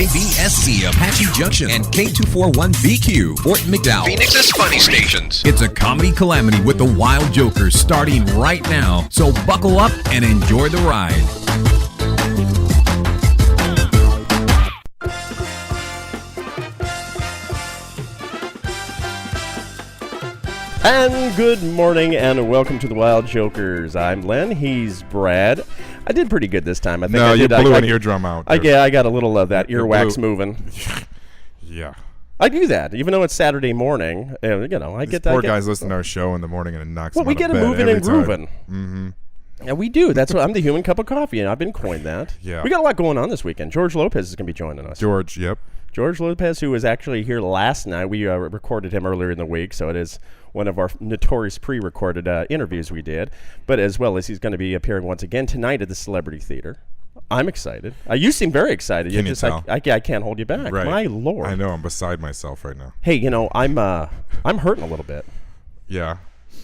KBSC Apache Junction and K241BQ Fort McDowell. Phoenix's funny stations. It's a comedy calamity with the Wild Jokers starting right now. So buckle up and enjoy the ride. And good morning and welcome to the Wild Jokers. I'm Len, he's Brad. I did pretty good this time. I think no, I did. you blew an eardrum out. I got a little of that earwax moving. Yeah. I do that, even though it's Saturday morning. I get that. Poor guys listen to our show in the morning and it knocks them out we get of them bed moving every and grooving. Mm-hmm. Yeah, we do. That's what I'm the human cup of coffee, and I've been coined that. Yeah. We got a lot going on this weekend. George Lopez is going to be joining us. Yep. George Lopez, who was actually here last night. We recorded him earlier in the week, so it is one of our notorious pre-recorded interviews we did. But as well as he's going to be appearing once again tonight at the Celebrity Theater. I'm excited. You seem very excited. Can you tell? I can't hold you back. Right. My Lord. I know. I'm beside myself right now. Hey, I'm hurting a little bit. Yeah.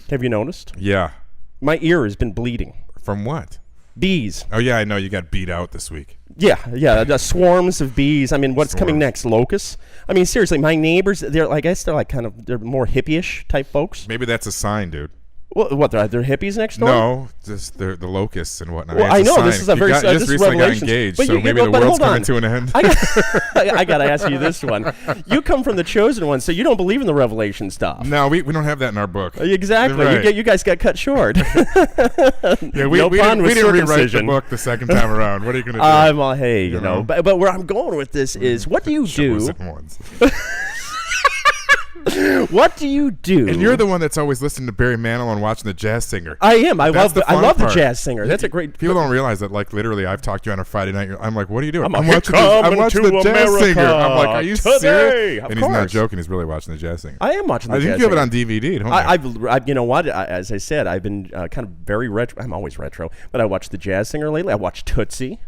Have you noticed? Yeah. My ear has been bleeding. From what? Bees. Oh, yeah, I know. You got beat out this week. Yeah, the swarms of bees. I mean, what's coming next? Locusts? I mean, seriously, my neighbors, they're they're more hippie-ish type folks. Maybe that's a sign, dude. Well, what, they're hippies next door? No, just the locusts and whatnot. Well, I know, this is a very... just recently got engaged, so maybe the world's coming to an end. I got to ask you this one. You come from the chosen one, so you don't believe in the revelation stuff. No, we don't have that in our book. Exactly. Right. You guys got cut short. Yeah, we didn't rewrite the book the second time around. What are you going to do? Hey, you know. But where I'm going with this is, what do you do? What do you do? And you're the one that's always listening to Barry Manilow and watching The Jazz Singer. I am. I love the Jazz Singer. That's a great... People don't realize that, like, literally, I've talked to you on a Friday night. I'm like, what are you doing? I'm watching The Jazz Singer. I'm like, are you serious? And he's not joking. He's really watching The Jazz Singer. I am watching The Jazz Singer. I think you have it on DVD, don't you? You know what? As I said, I've been kind of very retro. I'm always retro. But I watched The Jazz Singer lately. I watched Tootsie,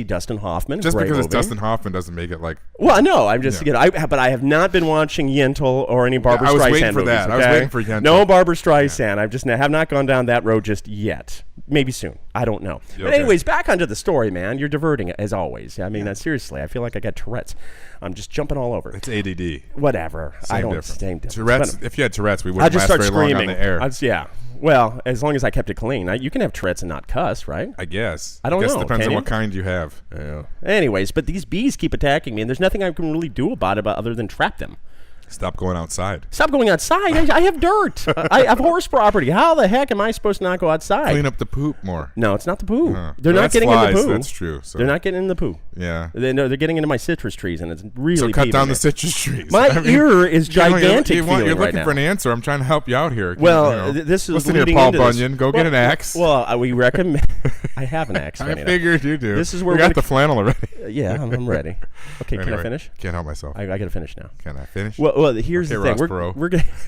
Dustin Hoffman. Just because it's movie. Dustin Hoffman doesn't make it like... Well, no, I'm just... but I have not been watching Yentl or any Barbra Streisand movies. I was waiting for that. Okay? I was waiting for Yentl. No Barbra Streisand. I have not gone down that road just yet. Maybe soon. I don't know. Okay. But anyways, back onto the story, man. You're diverting it, as always. I mean, seriously, I feel like I got Tourette's. I'm just jumping all over. It's ADD. Whatever. Same difference. Tourette's, if you had Tourette's, we wouldn't last very long on the air. Yeah. Well, as long as I kept it clean. You can have Tourette's and not cuss, right? I guess. I don't know. Depends on what kind you have. Yeah. Anyways, but these bees keep attacking me, and there's nothing I can really do about it other than trap them. Stop going outside. Stop going outside. I have dirt. I have horse property. How the heck am I supposed to not go outside? Clean up the poop more. No, it's not the poo. They're not getting flies, in the poo. That's true. So. They're not getting in the poo. Yeah. They're getting into my citrus trees, and it's really So cut down the citrus trees. My ear is gigantic. You're looking for an answer. I'm trying to help you out here. Well, this is listen here, Paul Bunyan. Go get an axe. Well, we recommend. I have an axe. I figured you do. This is where we got the flannel already. Yeah, I'm ready. Okay, anyway, can I finish? Can't help myself. I got to finish now. Can I finish? Well, here's the thing. Ross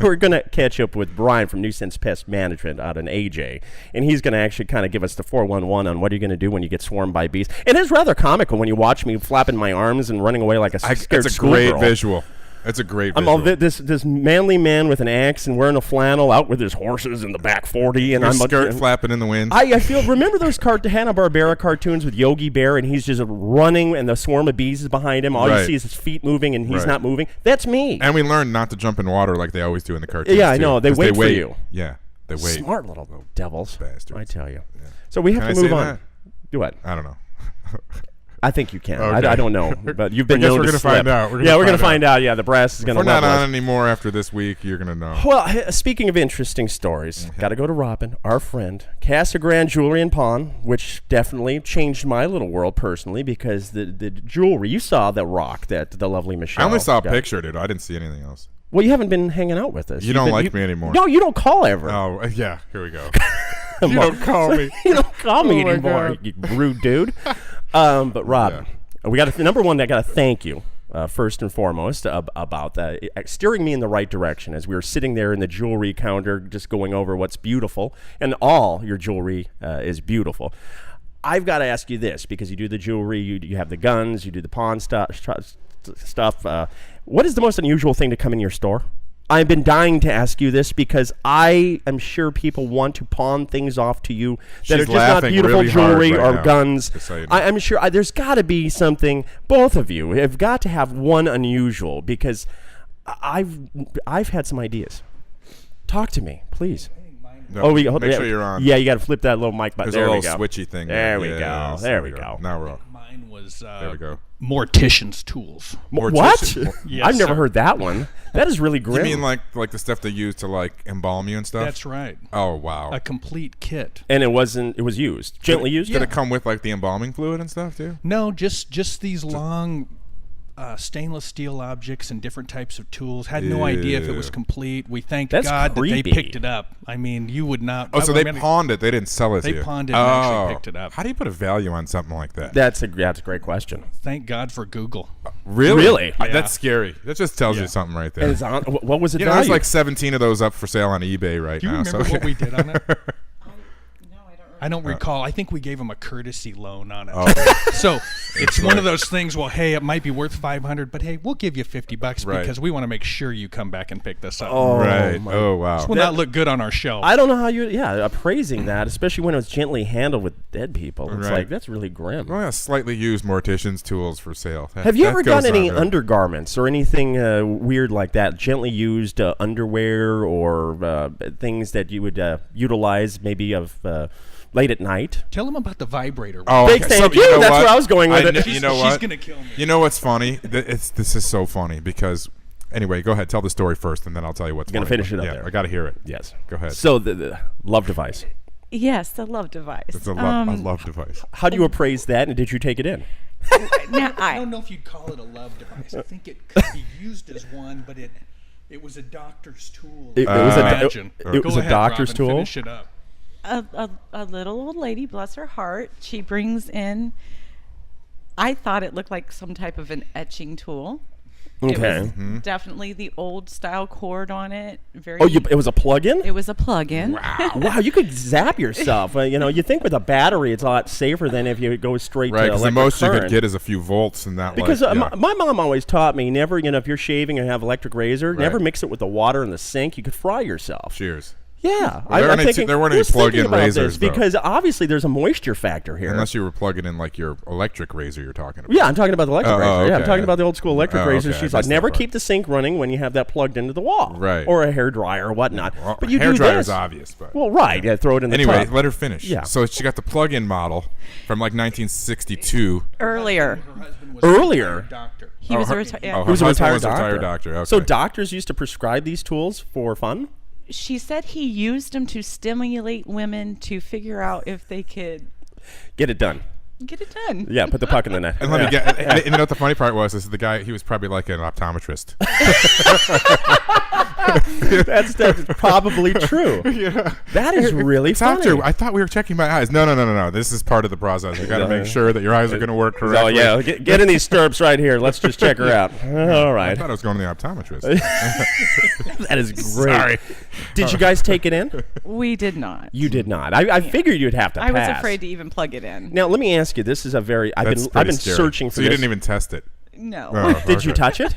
We're gonna catch up with Brian from New Sense Pest Management out in AJ, and he's gonna actually kind of give us the 411 on what are you gonna do when you get swarmed by bees. And it's rather comical when you watch me flapping my arms and running away like a scared It's a schoolgirl. great visual. It's a great visual. I'm all this manly man with an axe and wearing a flannel out with his horses in the back 40, and Your I'm skirt flapping in the wind. I feel. Remember those Hanna-Barbera cartoons with Yogi Bear, and he's just running, and the swarm of bees is behind him. All you see is his feet moving, and he's not moving. That's me. And we learned not to jump in water like they always do in the cartoons. Yeah, I know. They wait for you. Yeah, they wait. Smart little devils. Bastards. I tell you. Yeah. So we have to move on. Do what? I don't know. I think you can. Okay. I don't know, but you've been known to slip. Find out. We're going to find out. Yeah, the brass is going to. We're not on anymore after this week. You're going to know. Well, speaking of interesting stories, got to go to Robin, our friend, Casa Grande Jewelry and Pawn, which definitely changed my little world personally because the jewelry you saw, the rock that the lovely Michelle. I only saw a picture, dude. I didn't see anything else. Well, you haven't been hanging out with us. You don't like me anymore. No, you don't call ever. Oh, yeah. Here we go. You don't call me. You don't call me anymore, you rude dude. But Rob, we got number one. I got to thank you first and foremost about that, steering me in the right direction as we were sitting there in the jewelry counter, just going over what's beautiful, and all your jewelry is beautiful. I've got to ask you this because you do the jewelry, you have the guns, you do the pawn stuff. What is the most unusual thing to come in your store? I've been dying to ask you this because I am sure people want to pawn things off to you that are just not beautiful really jewelry right or now, guns. you know. I'm sure there's got to be something. Both of you have got to have one unusual because I've had some ideas. Talk to me, please. No, make sure you're on. Yeah, you got to flip that little mic button. There's there a we little go. switchy thing. There we go. There we go. Now we're on. Mine was There we go. mortician's tools. What? Yes, I've never sir. heard that one. That is really grim. You mean like the stuff they use to like embalm you and stuff? That's right. Oh wow. A complete kit. And it was used, gently used. Did it come with like the embalming fluid and stuff too? No, just these long stainless steel objects and different types of tools. Had no idea if it was complete. We thank That's God creepy. that they picked it up. I mean, you would not. Oh, so they pawned it. They didn't sell it to you. They pawned it and actually picked it up. How do you put a value on something like that? That's a great question. Thank God for Google. Really? Yeah. That's scary. That just tells you something right there. And it's on, what was it? You know, there's like 17 of those up for sale on eBay right Do you now. remember So what we did on it? No, I don't. I don't recall. I think we gave him a courtesy loan on it. Oh. So it's one of those things. Well, hey, it might be worth $500, but hey, we'll give you $50 Right. because we want to make sure you come back and pick this up. Oh, right. my- Oh wow. This will not look good on our shelf. I don't know how you, appraising that, especially when it was gently handled with dead people. It's Right. like, that's really grim. Well, yeah, slightly used mortician's tools for sale. Have you that ever goes gotten any on to- undergarments or anything weird like that? Gently used underwear or things that you would utilize maybe of late at night? Tell him about the vibrator. Oh, Big thank you. you know That's what? where I was going with it. You know She's what? gonna kill me. You know what's funny? This is so funny because. Anyway, go ahead. Tell the story first, and then I'll tell you what's Gonna funny. finish it up Yeah, there. I got to hear it. Yes. Go ahead. So the love device. Yes, the love device. It's a love device. How do you appraise that, and did you take it in? Now, I don't know if you'd call it a love device. I think it could be used as one, but it was a doctor's tool. It was a Imagine. it was Go a ahead, doctor's Robin, tool. Finish it up. a little old lady, bless her heart, she brings in. I thought it looked like some type of an etching tool. It Okay. was definitely the old style cord on it. Very. Oh, it was a plug-in? It was a plug-in. Wow, you could zap yourself. You think with a battery, it's a lot safer than if you go straight Right, to because the electric most you current. could get is a few volts, and that. Because like, yeah. my mom always taught me never, if you're shaving and have electric razor, never Right. mix it with the water in the sink. You could fry yourself. Cheers. Yeah, Well, there I'm weren't any- thinking, there weren't any who's thinking plug-in about this? razors, though. Because obviously there's a moisture factor here. Unless you were plugging in like your electric razor you're talking about. Yeah, I'm talking about the electric razor. Yeah, I'm okay. talking about the old school electric Oh, razor. okay, I She's like, missed that never part. keep the sink running when you have that plugged into the wall. Right. Or a hair dryer or whatnot. Well, but you hair do dryer's this. obvious, but Well, right. Yeah, throw it in the anyway, tub. let her finish. Yeah. So she got the plug-in model from like 1962. Earlier. Her husband was Earlier? a retired doctor. He was her- a retired. oh, Yeah. He was a husband retired was a doctor. retired doctor, okay. So doctors used to prescribe these tools for fun? She said he used them to stimulate women to figure out if they could Get it done. get it done. Yeah, put the puck in the net. And let me get. And you know what the funny part was? Is the guy? He was probably like an optometrist. That's probably true. Yeah. That is really funny. Doctor, I thought we were checking my eyes. No. This is part of the process. You got to make sure that your eyes are going to work correctly. Oh, yeah. Get in these stirrups right here. Let's just check her out. All I right. thought I was going to the optometrist. That is great. Sorry. Did you guys take it in? We did not. You did not. I figured you'd have to I was pass. afraid to even plug it in. Now, let me ask you. This is a very... I've That's been pretty searching scary. for So you this. didn't even test it. No. Oh, Did you okay. touch it?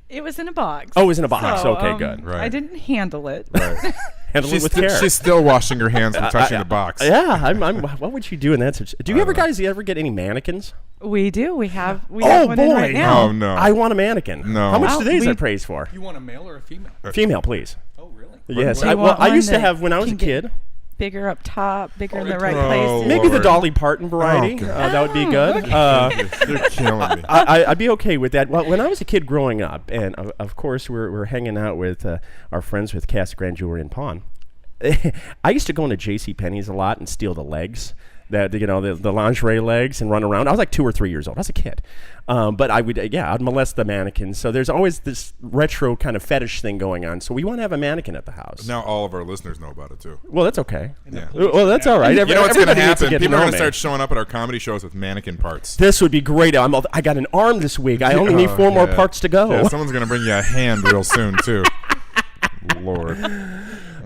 It was in a box. Oh, it was in a box. So, Okay, good. Right. I didn't handle it. Right. Handle it She's, with care. she's still washing her hands from touching the box. Yeah, what would you do in that situation? Do you ever get any mannequins? We do. We have Oh, one in boy. right now. Oh, no. I want a mannequin. No. How much Well, do these we- I praise for? You want a male or a female? Female, please. Oh, really? Yes. Do you I want one used to that have when I was a can get kid. Bigger up top, bigger in the right Oh, places. Maybe the Lord. Dolly Parton variety. Oh, God. That would be good. You're killing me. I'd be okay with that. Well, when I was a kid growing up, and of course we're hanging out with our friends with Casa Grande Jewelry and Pawn, I used to go into J.C. Penney's a lot and steal the legs, the lingerie legs, and run around. I was like 2 or 3 years old. I was a kid, but I'd molest the mannequins. So there's always this retro kind of fetish thing going on. So we want to have a mannequin at the house. Now all of our listeners know about it, too. Well, that's okay. Yeah. Well, that's all right. You know what's going to Everybody needs happen? get to People are know going to me. start showing up at our comedy shows with mannequin parts. This would be great. I got an arm this week. I only need 4 more parts to go. Yeah, someone's going to bring you a hand real soon, too. Lord.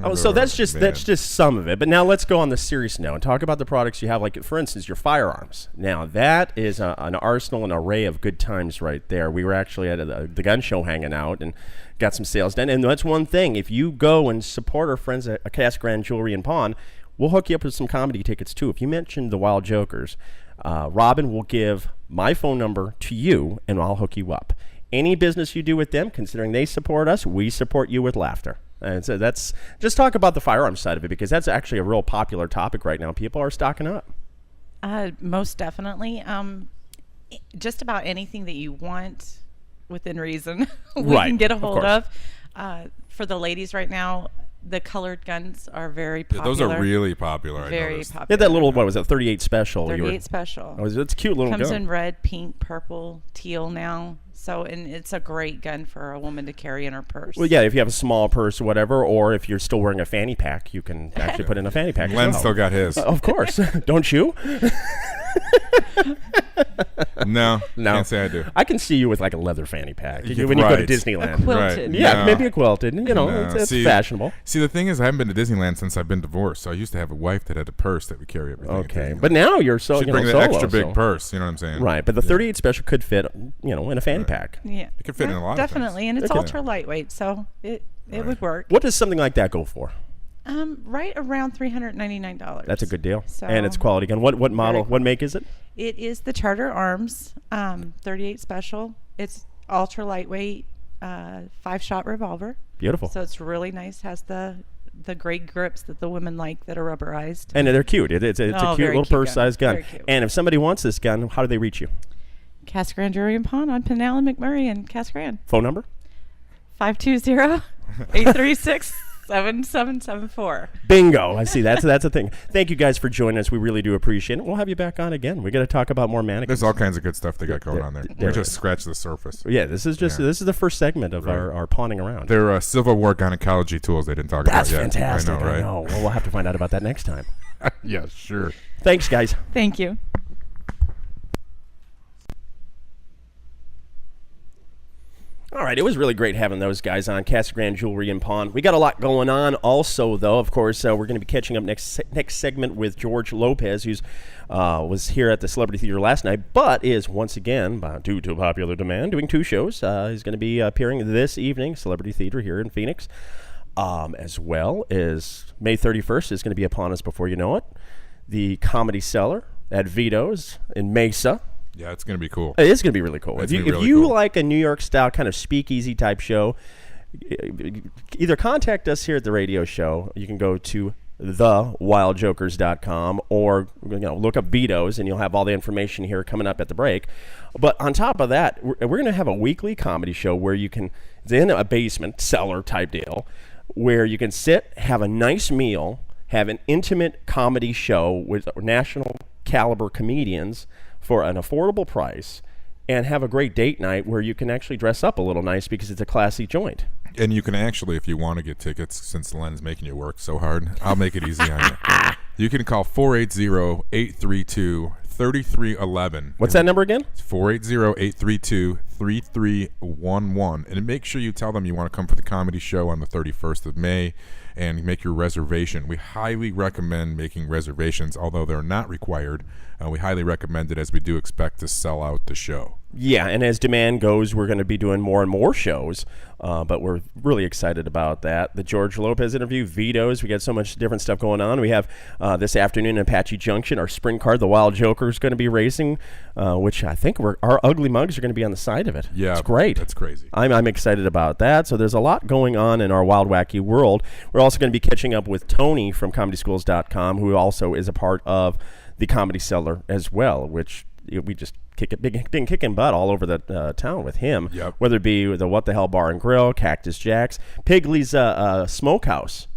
Oh, so that's just some of it. But now let's go on the serious note and talk about the products you have. Like, for instance, your firearms. Now, that is an arsenal, an array of good times right there. We were actually at the gun show hanging out and got some sales done. And that's one thing. If you go and support our friends at Casa Grande Jewelry and Pawn, we'll hook you up with some comedy tickets, too. If you mention the Wild Jokers, Robin will give my phone number to you, and I'll hook you up. Any business you do with them, considering they support us, we support you with laughter. And so that's just talk about the firearms side of it, because that's actually a real popular topic right now. People are stocking up. Most definitely. Just about anything that you want within reason, we can get a hold of. For the ladies right now, the colored guns are very popular. Those are really popular. Very popular. Yeah, that little, what was it, 38 Special? 38 Special. Oh, it's a cute little gun. Comes in red, pink, purple, teal now. So, and it's a great gun for a woman to carry in her purse. Well, yeah, if you have a small purse or whatever, or if you're still wearing a fanny pack, you can actually put in a fanny pack. Len still got his. Of course. Don't you? No, can't say I do. I can see you with like a leather fanny pack when you right. go to Disneyland. A quilted. Right. Yeah, No. maybe a quilted. You know, No. it's See, fashionable. See, the thing is, I haven't been to Disneyland since I've been divorced. So I used to have a wife that had a purse that would carry everything. Okay, but now you're so She'd you bring know, the solo, extra big so- purse. You know what I'm saying? Right, but the 38 Special could fit, in a fanny pack. Yeah. It could fit in a lot definitely, of things. and it's Okay. ultra lightweight, so it would work. What does something like that go for? Right around $399. That's a good deal, So and it's quality gun. What model? cool. What make is it? It is the Charter Arms 38 Special. It's ultra lightweight, 5-shot revolver. Beautiful. So it's really nice. Has the great grips that the women like that are rubberized. And they're cute. It's a cute very little cute purse-sized gun. Very cute. And if somebody wants this gun, how do they reach you? Casa Grande Jewelry and Pawn on Pinal and McMurray and Casa Grande. Phone number? 520-836-7774. Bingo. I see. That's a thing. Thank you guys for joining us. We really do appreciate it. We'll have you back on again. We got to talk about more mannequins. There's all kinds of good stuff they got going on there. there We just is. scratched the surface. Yeah, this is the first segment of our pawning around. They're Civil War gynecology tools they didn't talk about That's yet. fantastic. I know, right? Well, we'll have to find out about that next time. Yeah, sure. Thanks, guys. Thank you. All right, it was really great having those guys on Casa Grande Jewelry and Pawn. We got a lot going on also, though. Of course, we're going to be catching up next segment with George Lopez, who's was here at the Celebrity Theater last night, but is once again, due to popular demand, doing 2 shows. He's going to be appearing this evening, Celebrity Theater here in Phoenix, as well as May 31st is going to be upon us before you know it. The Comedy Cellar at Vito's in Mesa. Yeah, it's going to be cool. It is going to be really cool. It's If gonna be really you cool. like a New York style kind of speakeasy type show, either contact us here at the radio show. You can go to thewildjokers.com or look up Vito's and you'll have all the information here coming up at the break. But on top of that, we're going to have a weekly comedy show where you can, it's in a basement cellar type deal, where you can sit, have a nice meal, have an intimate comedy show with national caliber comedians for an affordable price, and have a great date night where you can actually dress up a little nice because it's a classy joint. And you can actually, if you want to get tickets, since Len's making you work so hard, I'll make it easy on you. You can call 480-832-3311. What's that number again? It's 480-832-3311. And make sure you tell them you want to come for the comedy show on the 31st of May and make your reservation. We highly recommend making reservations, although they're not required. We highly recommend it as we do expect to sell out the show. Yeah, and as demand goes, we're going to be doing more and more shows, but we're really excited about that. The George Lopez interview, Vito's, we got so much different stuff going on. We have this afternoon in Apache Junction, our sprint car, the Wild Joker, is going to be racing, which I think our ugly mugs are going to be on the side of it. Yeah, it's great. That's crazy. I'm excited about that. So there's a lot going on in our wild, wacky world. We're also going to be catching up with Tony from ComedySchools.com, who also is a part of the Comedy Cellar as well, which we just been kicking butt all over the town with him. Yep. Whether it be the What the Hell Bar and Grill, Cactus Jack's, Pigley's Smokehouse.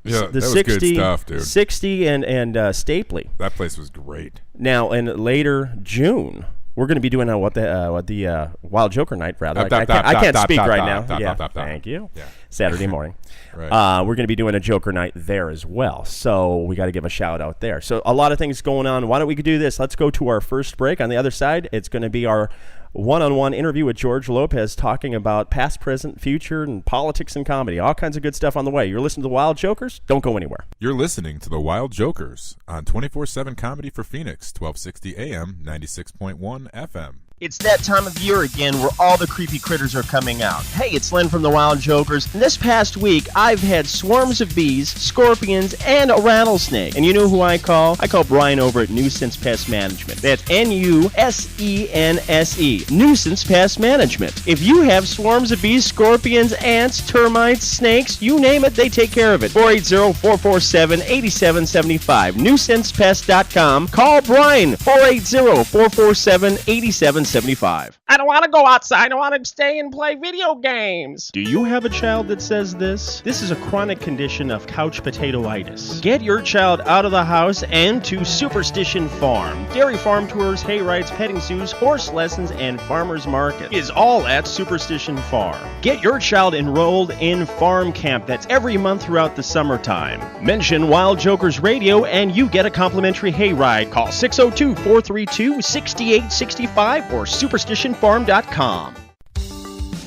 Yeah, The that was 60, good stuff, dude. 60 and Stapley. That place was great. Now, in later June, we're going to be doing the Wild Joker night, rather. I can't speak right now. Thank you. Yeah. Saturday morning. Right. We're going to be doing a Joker night there as well. So we got to give a shout out there. So a lot of things going on. Why don't we do this? Let's go to our first break. On the other side, it's going to be our one-on-one interview with George Lopez talking about past, present, future, and politics and comedy. All kinds of good stuff on the way. You're listening to the Wild Jokers? Don't go anywhere. You're listening to the Wild Jokers on 24/7 Comedy for Phoenix, 1260 AM, 96.1 FM. It's that time of year again where all the creepy critters are coming out. Hey, it's Len from the Wild Jokers. And this past week, I've had swarms of bees, scorpions, and a rattlesnake. And you know who I call? I call Brian over at Nuisance Pest Management. That's Nusense, Nuisance Pest Management. If you have swarms of bees, scorpions, ants, termites, snakes, you name it, they take care of it. 480-447-8775. NuisancePest.com. Call Brian. 480-447-8775. I don't want to go outside. I want to stay and play video games. Do you have a child that says this? This is a chronic condition of couch potatoitis. Get your child out of the house and to Superstition Farm. Dairy farm tours, hay rides, petting zoos, horse lessons, and farmers market is all at Superstition Farm. Get your child enrolled in farm camp that's every month throughout the summertime. Mention Wild Jokers Radio and you get a complimentary hay ride. Call 602-432-6865 or superstitionfarm.com.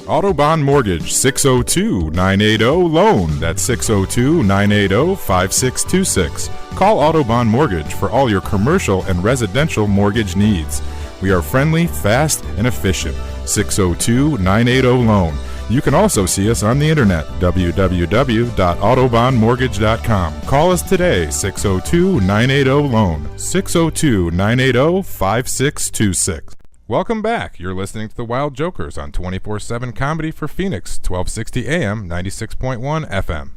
Autobahn Mortgage, 602-980-LOAN. That's 602-980-5626. Call Autobahn Mortgage for all your commercial and residential mortgage needs. We are friendly, fast, and efficient. 602-980-LOAN. You can also see us on the internet, www.autobahnmortgage.com. Call us today, 602-980-LOAN, 602-980-5626. Welcome back. You're listening to the Wild Jokers on 24/7 Comedy for Phoenix, 1260 AM, 96.1 FM.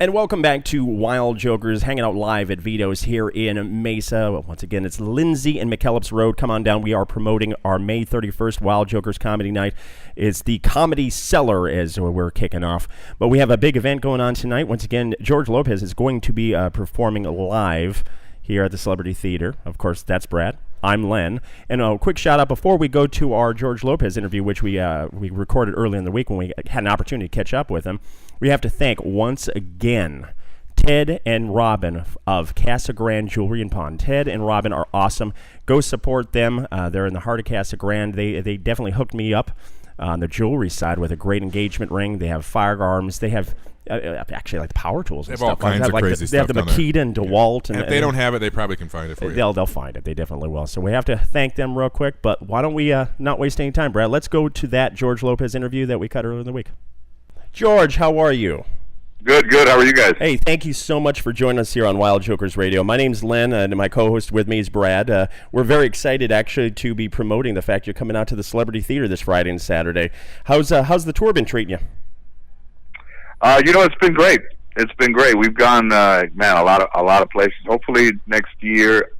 And welcome back to Wild Jokers, hanging out live at Vito's here in Mesa. Once again, it's Lindsay and McKellips Road. Come on down. We are promoting our May 31st Wild Jokers Comedy Night. It's the Comedy Cellar as we're kicking off. But we have a big event going on tonight. Once again, George Lopez is going to be performing live here at the Celebrity Theater. Of course, that's Brad. I'm Len. And a quick shout out before we go to our George Lopez interview, which we recorded early in the week when we had an opportunity to catch up with him. We have to thank once again Ted and Robin of Casa Grande Jewelry and Pawn. Ted and Robin are awesome. Go support them. They're in the heart of Casa Grande. They definitely hooked me up on the jewelry side with a great engagement ring. They have firearms. They have actually like the power tools and stuff. All kinds of crazy They have the Makita and DeWalt. And if they don't have it, they probably can find it for you. They'll find it. They definitely will. So we have to thank them real quick. But why don't we not waste any time, Brad? Let's go to that George Lopez interview that we cut earlier in the week. George, how are you? Good. How are you guys? Hey, thank you so much for joining us here on Wild Jokers Radio. My name's Len, and my co-host with me is Brad. We're very excited, actually, to be promoting the fact you're coming out to the Celebrity Theater this Friday and Saturday. How's the tour been treating you? It's been great. It's been great. We've gone, a lot of places. Hopefully next year,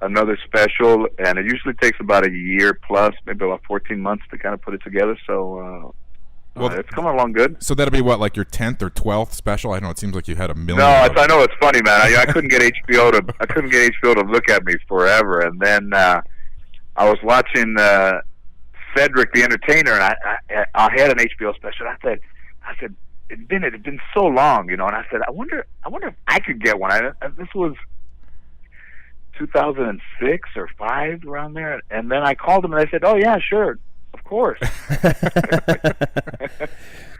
another special, and it usually takes about a year plus, maybe about 14 months to kind of put it together. So, it's coming along good. So that'll be what, like your 10th or 12th special? I know it seems like you had a million. No, I know it's funny, man. I couldn't get HBO to look at me forever, and then I was watching Cedric the Entertainer, and I had an HBO special. I said, it'd been so long, and I said, I wonder if I could get one. This was 2006 or 5 around there, and then I called him and I said, oh yeah, sure, of course.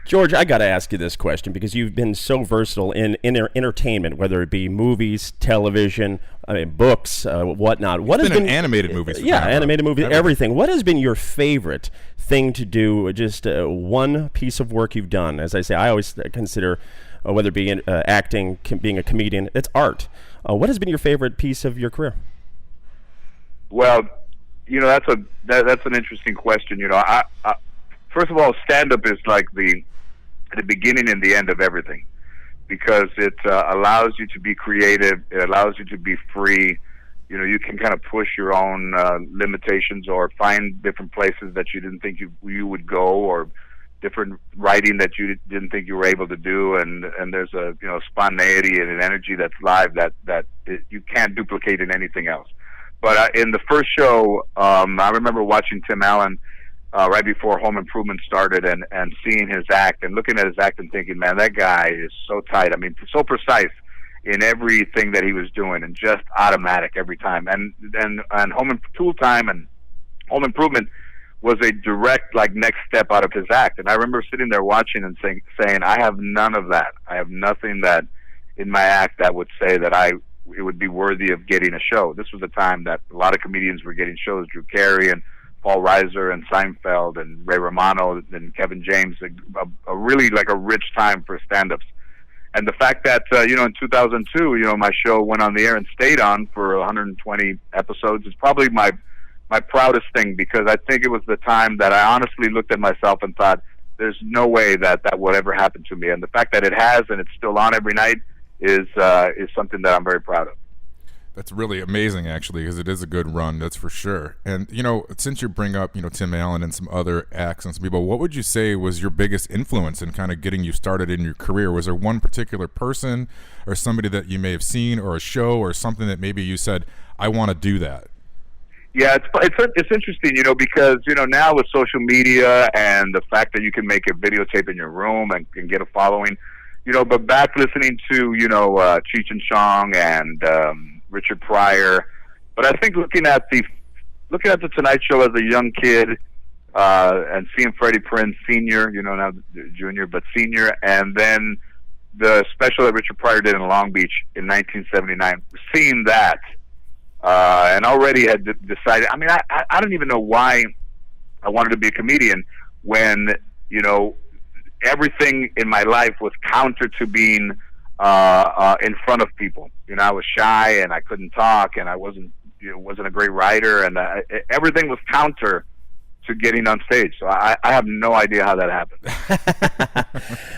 George, I got to ask you this question because you've been so versatile in entertainment, whether it be movies, television, books, whatnot. What has been animated movies? Animated movies, everything. What has been your favorite thing to do? Just one piece of work you've done. As I say, I always consider whether it be acting, being a comedian, it's art. What has been your favorite piece of your career? Well, that's an interesting question. I first of all, stand-up is like the beginning and the end of everything, because it allows you to be creative. It allows you to be free. You can kind of push your own limitations or find different places that you didn't think you would go, or different writing that you didn't think you were able to do. And there's a spontaneity and an energy that's live that you can't duplicate in anything else. But in the first show, I remember watching Tim Allen right before Home Improvement started, and seeing his act and looking at his act and thinking, man, that guy is so tight. I mean, so precise in everything that he was doing, and just automatic every time. And Tool Time and Home Improvement was a direct, like, next step out of his act. And I remember sitting there watching and saying, I have none of that. I have nothing that in my act that would say that it would be worthy of getting a show. This was a time that a lot of comedians were getting shows. Drew Carey and Paul Reiser and Seinfeld and Ray Romano and Kevin James. A really, like, a rich time for stand-ups. And the fact that, in 2002, my show went on the air and stayed on for 120 episodes is probably my proudest thing, because I think it was the time that I honestly looked at myself and thought, there's no way that would ever happen to me. And the fact that it has, and it's still on every night, is something that I'm very proud of. That's really amazing, actually, because it is a good run, that's for sure. And, since you bring up, Tim Allen and some other acts and some people, what would you say was your biggest influence in kind of getting you started in your career? Was there one particular person or somebody that you may have seen, or a show or something that maybe you said, I want to do that? Yeah, it's interesting, because, now with social media and the fact that you can make a videotape in your room and can get a following, but back listening to, Cheech and Chong and Richard Pryor. But I think looking at the Tonight Show as a young kid, and seeing Freddie Prinze Sr., now Junior, but Senior, and then the special that Richard Pryor did in Long Beach in 1979, seeing that, and already had decided, I mean, I don't even know why I wanted to be a comedian when, everything in my life was counter to being in front of people. I was shy and I couldn't talk, and I wasn't a great writer, and everything was counter to getting on stage. So I have no idea how that happened.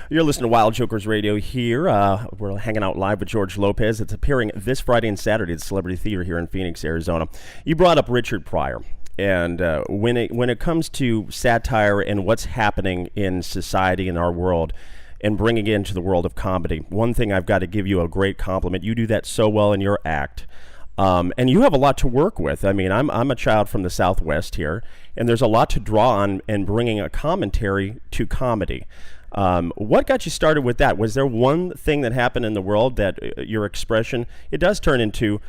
You're listening to Wild Jokers Radio here. We're hanging out live with George Lopez. It's appearing this Friday and Saturday at Celebrity Theater here in Phoenix, Arizona. You brought up Richard Pryor. And when it comes to satire and what's happening in society in our world, and bringing it into the world of comedy, one thing I've got to give you a great compliment. You do that so well in your act, and you have a lot to work with. I mean, I'm a child from the Southwest here, and there's a lot to draw on in bringing a commentary to comedy. What got you started with that? Was there one thing that happened in the world that your expression, it does turn into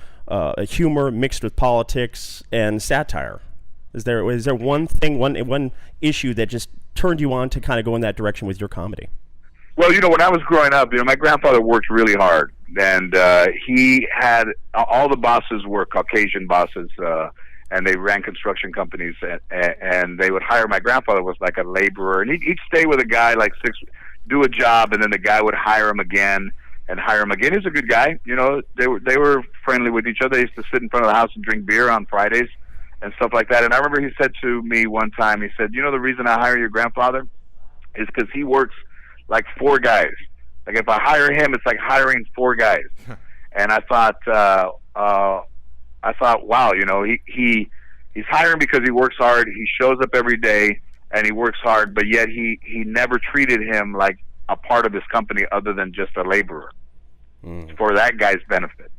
humor mixed with politics and satire? Is there one thing, one issue that just turned you on to kind of go in that direction with your comedy? Well, when I was growing up, my grandfather worked really hard, and he had all the bosses were Caucasian bosses, and they ran construction companies, and they would hire my grandfather was like a laborer, and he'd stay with a guy like do a job, and then the guy would hire him again and hire him again. He was a good guy, they were friendly with each other. They used to sit in front of the house and drink beer on Fridays and stuff like that. And I remember he said to me one time, he said, the reason I hire your grandfather is because he works like 4 guys. Like, if I hire him, it's like hiring 4 guys. And I thought, wow, he's hiring because he works hard. He shows up every day and he works hard, but yet he never treated him like a part of his company other than just a laborer for that guy's benefit.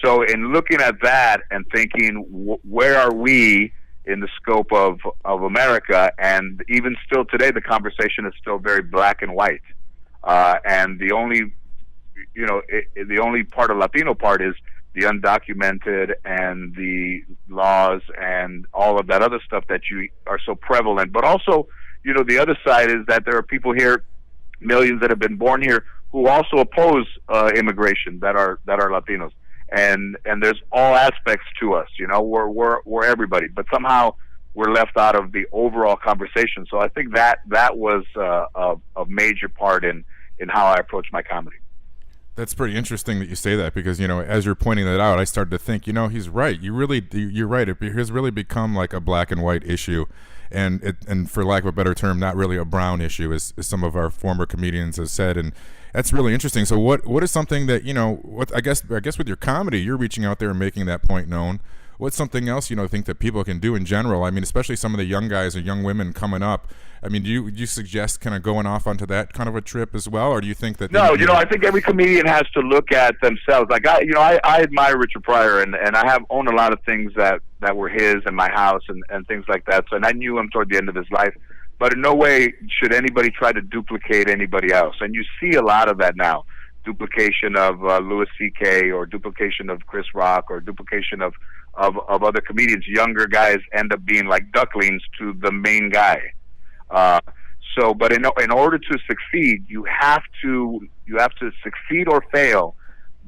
So in looking at that and thinking, where are we in the scope of America? And even still today, the conversation is still very black and white. And the only part of Latino part is the undocumented and the laws and all of that other stuff that you are so prevalent. But also, the other side is that there are people here, millions that have been born here, who also oppose immigration that are Latinos. And there's all aspects to us, we're everybody, but somehow we're left out of the overall conversation. So I think that was a major part in how I approach my comedy. That's pretty interesting that you say that, because as you're pointing that out, I started to think, he's right. You're right. It has really become like a black and white issue, and for lack of a better term, not really a brown issue, as some of our former comedians have said. And that's really interesting. So what is something that I guess with your comedy, you're reaching out there and making that point known. What's something else think that people can do in general? I mean, especially some of the young guys or young women coming up. I mean, do you suggest kind of going off onto that kind of a trip as well, or do you think that? No, I think every comedian has to look at themselves. Like I admire Richard Pryor, and I own a lot of things that that were his and my house and things like that. So, and I knew him toward the end of his life. But in no way should anybody try to duplicate anybody else. And you see a lot of that now. Duplication of Louis C.K. or duplication of Chris Rock or duplication of other comedians. Younger guys end up being like ducklings to the main guy. But in order to succeed, you have to succeed or fail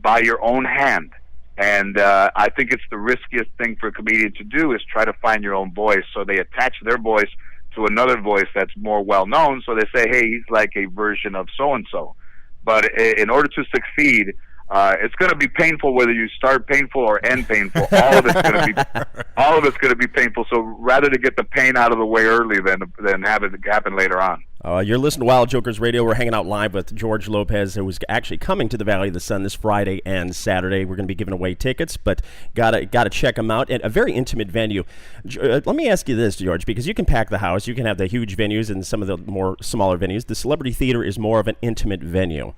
by your own hand. And I think it's the riskiest thing for a comedian to do is try to find your own voice. So they attach their voice to another voice that's more well known. So they say, hey, he's like a version of so and so. But in order to succeed, it's going to be painful whether you start painful or end painful. All of it's going to be painful. So rather to get the pain out of the way early than have it happen later on. You're listening to Wild Jokers Radio. We're hanging out live with George Lopez, who is actually coming to the Valley of the Sun this Friday and Saturday. We're going to be giving away tickets, but gotta check him out. And a very intimate venue. Let me ask you this, George, because you can pack the house, you can have the huge venues and some of the more smaller venues. The Celebrity Theater is more of an intimate venue.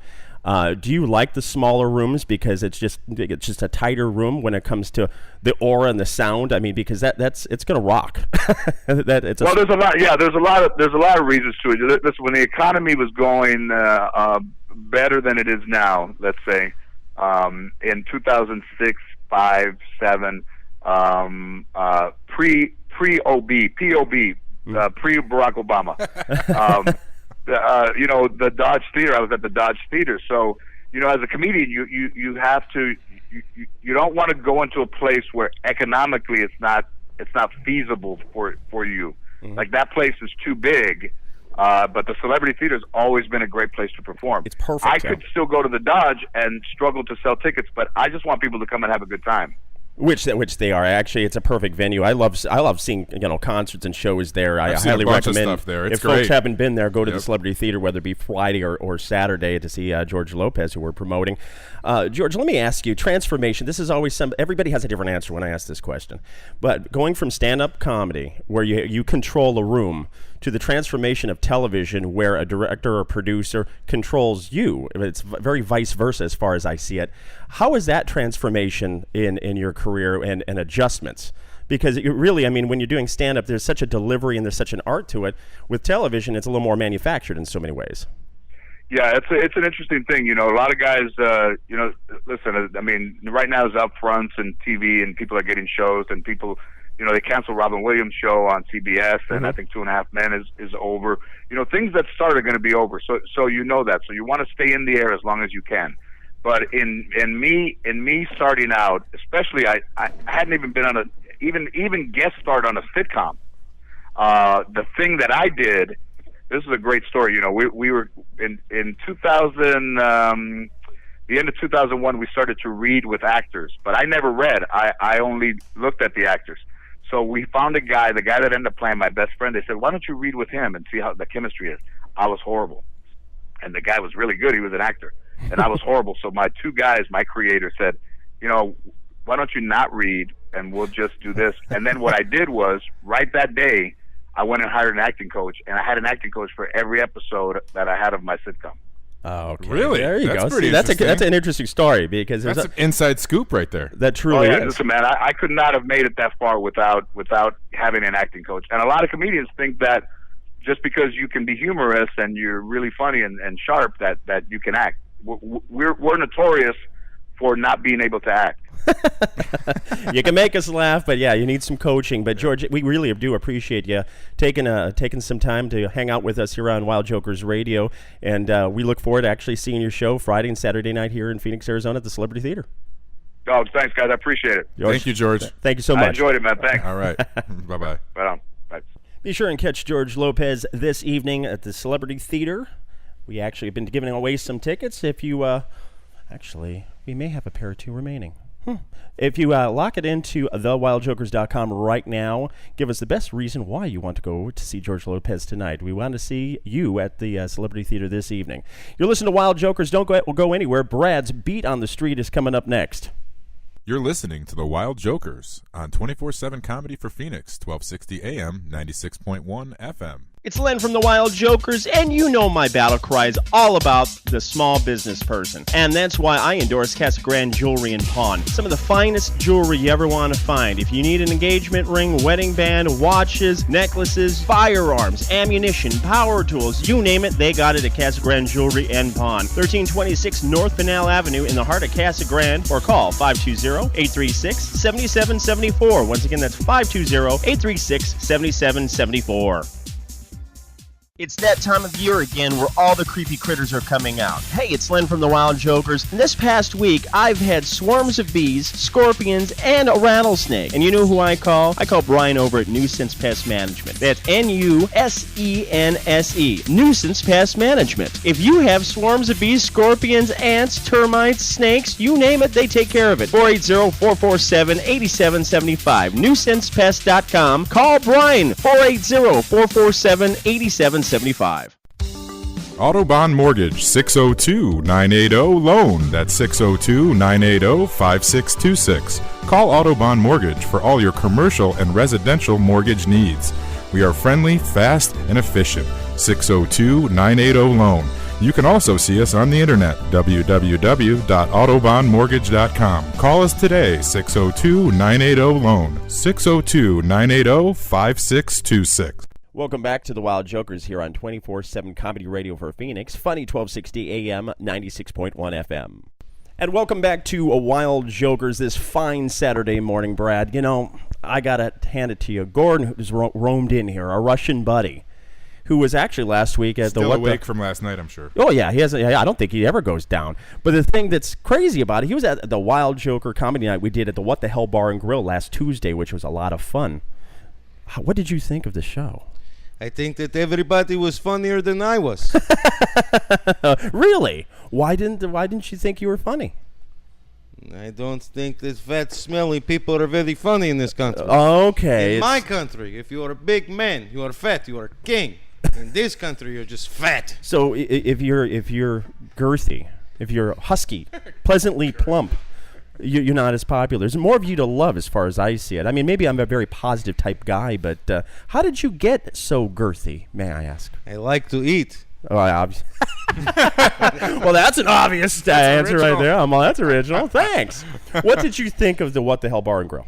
Do you like the smaller rooms because it's just a tighter room when it comes to the aura and the sound? I mean, because it's going to rock. There's a lot. Yeah, there's a lot of reasons to it. Listen, when the economy was going better than it is now, let's say in 2006, 5, 7, pre Barack Obama. The Dodge Theater. I was at the Dodge Theater. So, as a comedian, you have to. You don't want to go into a place where economically it's not feasible for you. Mm-hmm. Like that place is too big. But the Celebrity Theater has always been a great place to perform. It's perfect. I could still go to the Dodge and struggle to sell tickets, but I just want people to come and have a good time. Which they are. Actually, it's a perfect venue. I love seeing concerts and shows there. I highly recommend. Stuff there. It's if great. Folks haven't been there, go to the Celebrity Theater, whether it be Friday or Saturday, to see George Lopez, who we're promoting. George, let me ask you, transformation. This is always everybody has a different answer when I ask this question. But going from stand-up comedy, where you control a room, to the transformation of television, where a director or producer controls you. It's very vice versa as far as I see it. How is that transformation in your career and adjustments? Because it really, when you're doing stand-up, there's such a delivery and there's such an art to it. With television, it's a little more manufactured in so many ways. Yeah, it's an interesting thing. A lot of guys, listen, right now is upfronts and TV, and people are getting shows, and people, they canceled Robin Williams' show on CBS, and I think 2.5 Men is over. Things that start are going to be over. So that. So you want to stay in the air as long as you can. But in me starting out, especially, I hadn't even been on even guest starred on a sitcom. The thing that I did, this is a great story. We were in 2000, the end of 2001, we started to read with actors, but I never read. I only looked at the actors. So we found the guy that ended up playing my best friend. They said, why don't you read with him and see how the chemistry is? I was horrible. And the guy was really good. He was an actor. And I was horrible. So my two guys, my creator, said, why don't you not read and we'll just do this? And then what I did was, right that day, I went and hired an acting coach. And I had an acting coach for every episode that I had of my sitcom. Oh, okay. Really? There you that's go. Pretty See, that's an interesting story because that's an inside scoop right there. That truly is. Listen, man, I could not have made it that far without having an acting coach. And a lot of comedians think that just because you can be humorous and you're really funny and sharp that you can act. We're notorious for not being able to act. You can make us laugh, but you need some coaching. But George, we really do appreciate you taking some time to hang out with us here on Wild Jokers Radio, and we look forward to actually seeing your show Friday and Saturday night here in Phoenix, Arizona at the Celebrity Theater. Oh, thanks, guys. I appreciate it. George, thank you, George. Thank you so much. I enjoyed it, man. Thanks. All right. Bye-bye. Right on. Bye. Be sure and catch George Lopez this evening at the Celebrity Theater. We actually have been giving away some tickets. If you, actually, we may have a pair or two remaining. If you lock it into thewildjokers.com right now, give us the best reason why you want to go to see George Lopez tonight. We want to see you at the Celebrity Theater this evening. You're listening to Wild Jokers. Don't go anywhere. Brad's Beat on the Street is coming up next. You're listening to the Wild Jokers on 24/7 Comedy for Phoenix, 1260 AM, 96.1 FM. It's Len from the Wild Jokers, and you know my battle cry is all about the small business person. And that's why I endorse Casa Grande Jewelry and Pawn. Some of the finest jewelry you ever want to find. If you need an engagement ring, wedding band, watches, necklaces, firearms, ammunition, power tools, you name it, they got it at Casa Grande Jewelry and Pawn. 1326 North Pinal Avenue in the heart of Casa Grande, or call 520-836-7774. Once again, that's 520-836-7774. It's that time of year again where all the creepy critters are coming out. Hey, it's Len from the Wild Jokers. And this past week, I've had swarms of bees, scorpions, and a rattlesnake. And you know who I call? I call Brian over at Nuisance Pest Management. That's Nusense, Nuisance Pest Management. If you have swarms of bees, scorpions, ants, termites, snakes, you name it, they take care of it. 480-447-8775. NuisancePest.com. Call Brian. 480-447-8775. Autobahn Mortgage, 602-980-LOAN. That's 602-980-5626. Call Autobahn Mortgage for all your commercial and residential mortgage needs. We are friendly, fast, and efficient. 602-980-LOAN. You can also see us on the internet, www.autobahnmortgage.com. Call us today, 602-980-LOAN. 602-980-5626. Welcome back to the Wild Jokers here on 24/7 Comedy Radio for Phoenix, Funny 1260 AM, 96.1 FM. And welcome back to Wild Jokers this fine Saturday morning, Brad. You know, I got to hand it to you. Gordon, who's roamed in here, our Russian buddy, who was actually last week at Still awake from last night, I'm sure. Oh, yeah. He hasn't. I don't think he ever goes down. But the thing that's crazy about it, he was at the Wild Joker Comedy Night we did at the What the Hell Bar and Grill last Tuesday, which was a lot of fun. What did you think of the show? I think that everybody was funnier than I was. Really? Why didn't you think you were funny? I don't think that fat, smelly people are very funny in this country. Okay. In my country, if you are a big man, you are fat, you are a king. In this country, you're just fat. So if you're girthy, if you're husky, pleasantly plump, you're not as popular. There's more of you to love as far as I see it. I mean, maybe I'm a very positive type guy, but how did you get so girthy, may I ask? I like to eat. Oh, obviously. Well, that's an obvious answer original. right there. That's original. Thanks. What did you think of the What the Hell Bar and Grill?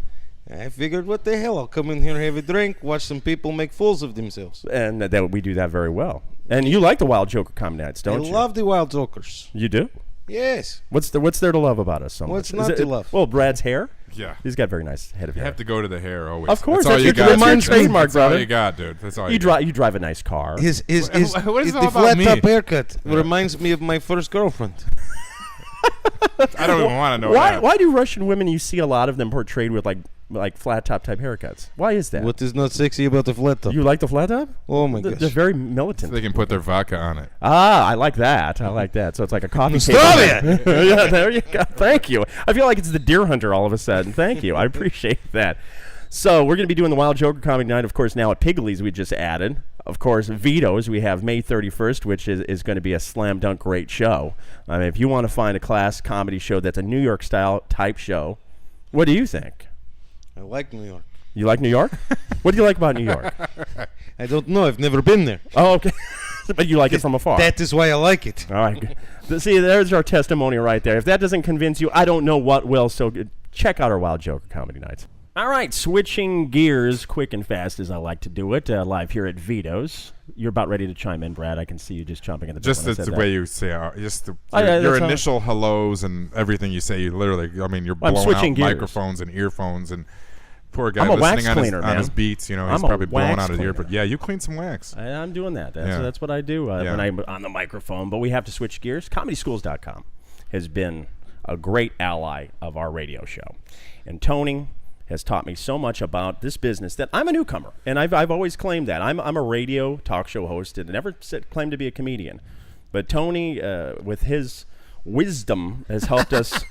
I figured, what the hell? I'll come in here, have a drink, watch some people make fools of themselves. And that we do that very well. And you like the Wild Joker Comedy Nights, don't you? I love the Wild Jokers. You do? Yes. What's there to love about us so much? What's not to love? Well, Brad's hair. Yeah. He's got a very nice head of hair. You have to go to the hair always. Of course, that's all you got. That's your trademark, That's all brother. you got, dude. That's all You drive a nice car. What is it all the about flat me? top haircut reminds me of my first girlfriend. I don't even want to know that. Why do Russian women, you see a lot of them portrayed with like flat top type haircuts? Why is that? What is not sexy about the flat top? You like the flat top? Oh my gosh. They're very militant. They can put their vodka on it. Ah, I like that. So it's like a coffee table. Stop it! Yeah, there you go. Thank you. I feel like it's the Deer Hunter all of a sudden. Thank you. I appreciate that. So we're going to be doing the Wild Joker Comedy Night, of course, now at Piggly's we just added. Of course, Vito's, we have May 31st, which is going to be a slam dunk great show. I mean, if you want to find a class comedy show that's a New York style type show, what do you think? I like New York. You like New York? What do you like about New York? I don't know. I've never been there. Oh, okay. But you like it from afar. That is why I like it. All right. See, there's our testimony right there. If that doesn't convince you, I don't know what will. So check out our Wild Joker Comedy Nights. All right, switching gears quick and fast as I like to do it, live here at Vito's. You're about ready to chime in, Brad. I can see you just chomping at the bit. Just when I said the that. way you say your that's initial hellos and everything you say. You literally, I mean, you're blowing switching out gears. microphones and earphones and poor guy I'm a wax listening cleaner, on his man. beats. You know, I'm he's a probably blowing wax out his cleaner. ear. But yeah, you clean some wax. I'm doing that. Yeah. That's what I do when I'm on the microphone. But we have to switch gears. ComedySchools.com has been a great ally of our radio show. And Tony has taught me so much about this business that I'm a newcomer. And I've always claimed that. I'm a radio talk show host and never claimed to be a comedian. But Tony, with his wisdom, has helped us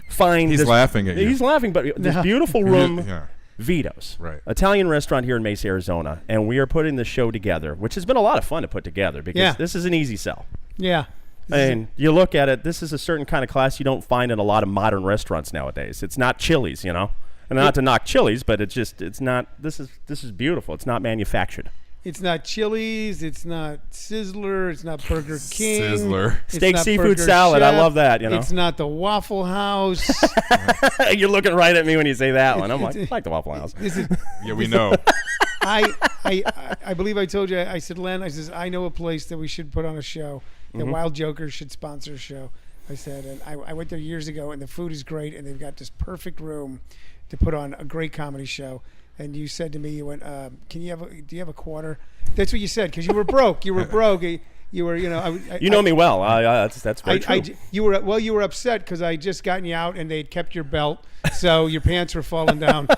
find He's laughing at you. He's laughing, but this beautiful room, Yeah. Vito's, Right. Italian restaurant here in Mesa, Arizona, and we are putting the show together, which has been a lot of fun to put together because this is an easy sell. Yeah. And you look at it, this is a certain kind of class you don't find in a lot of modern restaurants nowadays. It's not Chili's, you know? And not to knock Chili's, but it's not, this is beautiful. It's not manufactured. It's not Chili's. It's not Sizzler. It's not Burger King. Sizzler. It's Steak not seafood Burger salad. I Chef. love that. You know, It's not the Waffle House. you're looking right at me when you say that one. I'm like, I like the Waffle House. This is, Yeah, we know. I believe I told you. I said, Len, I know a place that we should put on a show. The Wild Jokers should sponsor a show. I said, and I went there years ago, and the food is great, and they've got this perfect room to put on a great comedy show. And you said to me, you went, do you have a quarter? That's what you said, because you were broke. You were broke. You were, you know. You know me well. That's very true. You were upset because I just gotten you out and they'd kept your belt, so your pants were falling down.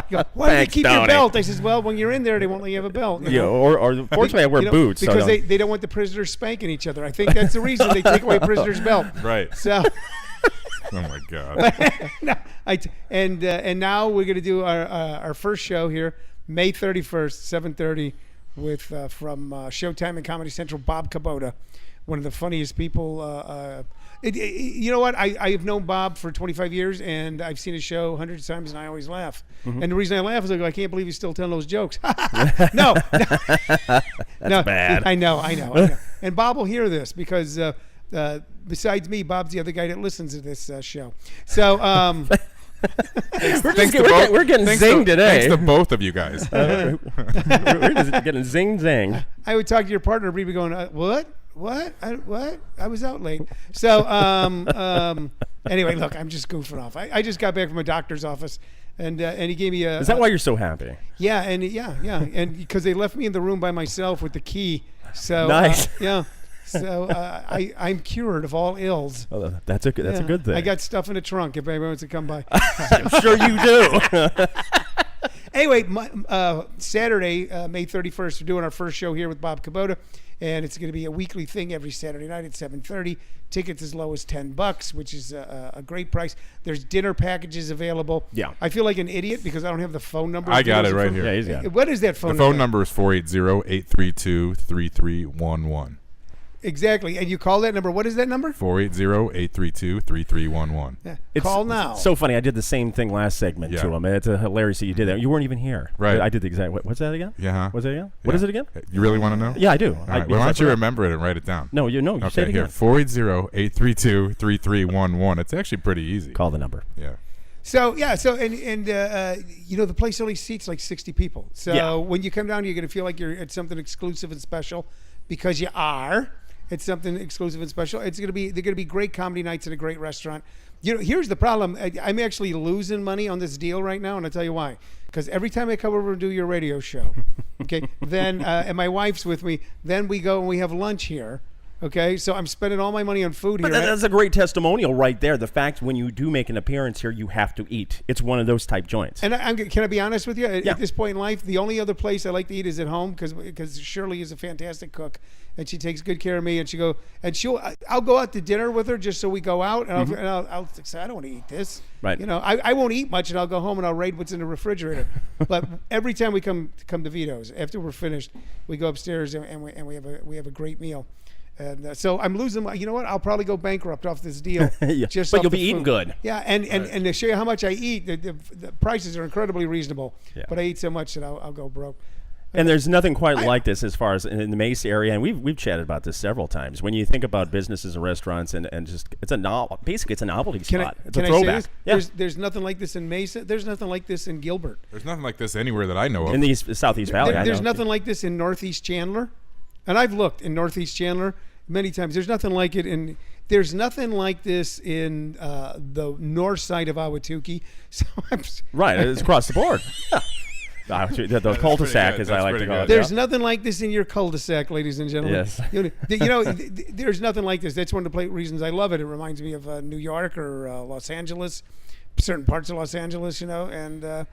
You go, why did they keep your belt? I says, well, when you're in there, they won't let you have a belt. Yeah, or fortunately, I wear boots. Because so they don't want the prisoners spanking each other. I think that's the reason they take away prisoners' belt. Right. So. Oh my God. And now we're going to do our first show here, May 31st, 7:30, with from Showtime and Comedy Central, Bob Kubota, one of the funniest people. You know what? I have known Bob for 25 years, and I've seen his show hundreds of times, and I always laugh. Mm-hmm. And the reason I laugh is I can't believe he's still telling those jokes. No. That's bad. I know. And Bob will hear this because besides me, Bob's the other guy that listens to this show. So we're getting zinged today. Thanks to both of you guys. We're just getting zinged. I would talk to your partner, be going, what? I was out late. So anyway, look, I'm just goofing off. I just got back from a doctor's office, and he gave me a. Is that why you're so happy? Yeah, and because they left me in the room by myself with the key. So nice. Yeah. So I'm cured of all ills. Oh, that's a good thing. I got stuff in the trunk if anybody wants to come by. I'm sure you do. Anyway, Saturday, May 31st, we're doing our first show here with Bob Kubota, and it's going to be a weekly thing every Saturday night at 7:30. Tickets as low as $10, which is a great price. There's dinner packages available. Yeah. I feel like an idiot because I don't have the phone number. I got it right here. Yeah, he's got it. What is that phone number? The phone number is 480-832-3311. Exactly. And you call that number. What is that number? 480-832-3311. Yeah. Call now. It's so funny. I did the same thing last segment to him. It's hilarious that you did that. You weren't even here. Right. I did the exact. What's that again? Yeah. What's that again? Yeah. What is it again? You really want to know? Yeah, I do. All right. Well, why don't you remember it and write it down? No, you know. You say it here. again. 480-832-3311. It's actually pretty easy. Call the number. Yeah. So you know, the place only seats like 60 people. So when you come down, you're going to feel like you're at something exclusive and special because you are. It's something exclusive and special. They're going to be great comedy nights at a great restaurant. You know, here's the problem. I'm actually losing money on this deal right now, and I'll tell you why. Because every time I come over and do your radio show, okay, then and my wife's with me, then we go and we have lunch here. Okay, so I'm spending all my money on food here. But that's a great testimonial right there. The fact when you do make an appearance here, you have to eat. It's one of those type joints. And can I be honest with you? At this point in life, the only other place I like to eat is at home because Shirley is a fantastic cook and she takes good care of me. And I'll go out to dinner with her just so we go out and I'll say I don't want to eat this. Right. You know, I won't eat much and I'll go home and I'll raid what's in the refrigerator. But every time we come to Vito's, after we're finished, we go upstairs and we have a great meal. And so I'm losing my. You know what? I'll probably go bankrupt off this deal. Yeah. Just but off you'll the be eating food. good. Yeah, and to show you how much I eat, the prices are incredibly reasonable. Yeah. But I eat so much that I'll go broke. And there's nothing quite like this as far as in the Mesa area, and we've chatted about this several times. When you think about businesses and restaurants, and just it's a novelty spot. It's a throwback. Say this? There's nothing like this in Mesa. There's nothing like this in Gilbert. There's nothing like this anywhere that I know of. In the Southeast Valley, there's nothing like this in Northeast Chandler, and I've looked in Northeast Chandler many times. There's nothing like it in. There's nothing like this in the north side of Awatuki. So right, it's across the board. The cul-de-sac, as I like to call it. There's nothing like this in your cul-de-sac, ladies and gentlemen. Yes. You know, there's nothing like this. That's one of the reasons I love it. It reminds me of New York or Los Angeles, certain parts of Los Angeles, you know, and the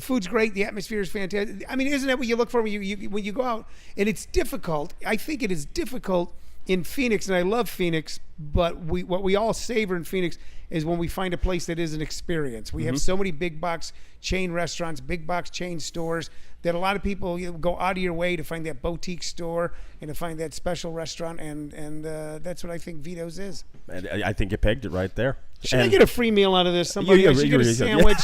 food's great. The atmosphere is fantastic. I mean, isn't that what you look for when you go out? And it's difficult. I think it is difficult in Phoenix, and I love Phoenix, but what we all savor in Phoenix is when we find a place that is an experience. We have so many big box chain restaurants, big box chain stores that a lot of people go out of your way to find that boutique store and to find that special restaurant, and that's what I think Vito's is. And I think you pegged it right there. Should I get a free meal out of this? Somebody should get a sandwich.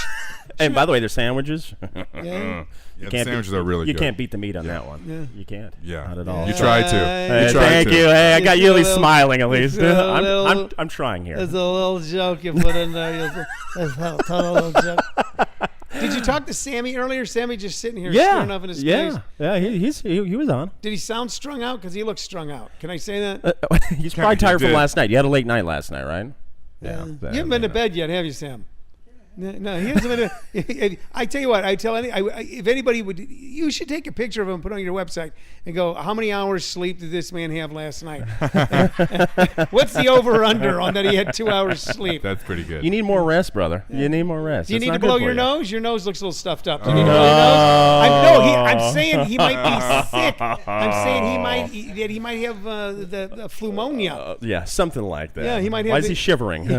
And by the way, they're sandwiches. Yeah. The sandwiches are really good. You can't beat the meat on that one. Yeah. You can't. Yeah. Not at all. You tried to. Thank you. Hey, I got you at least smiling at least. little- I'm trying here. There's a little joke you put in there. There's a total joke. Did you talk to Sammy earlier? Sammy just sitting here staring up in his face. Yeah, he was on. Did he sound strung out? Because he looks strung out. Can I say that? He's probably tired from last night. You had a late night last night, right? Yeah. You haven't been to bed yet, have you, Sam? No, he hasn't been. I tell you what. If anybody would, you should take a picture of him, put it on your website, and go, how many hours sleep did this man have last night? What's the over/under on that he had 2 hours sleep? That's pretty good. You need more rest, brother. You need more rest. Do you It's need not to blow good for your you. nose? Your nose looks a little stuffed up. Do you need to blow your nose? I'm saying he might be sick. I'm saying he might have the pneumonia. Yeah, something like that. Yeah, he might have. Why is he shivering? He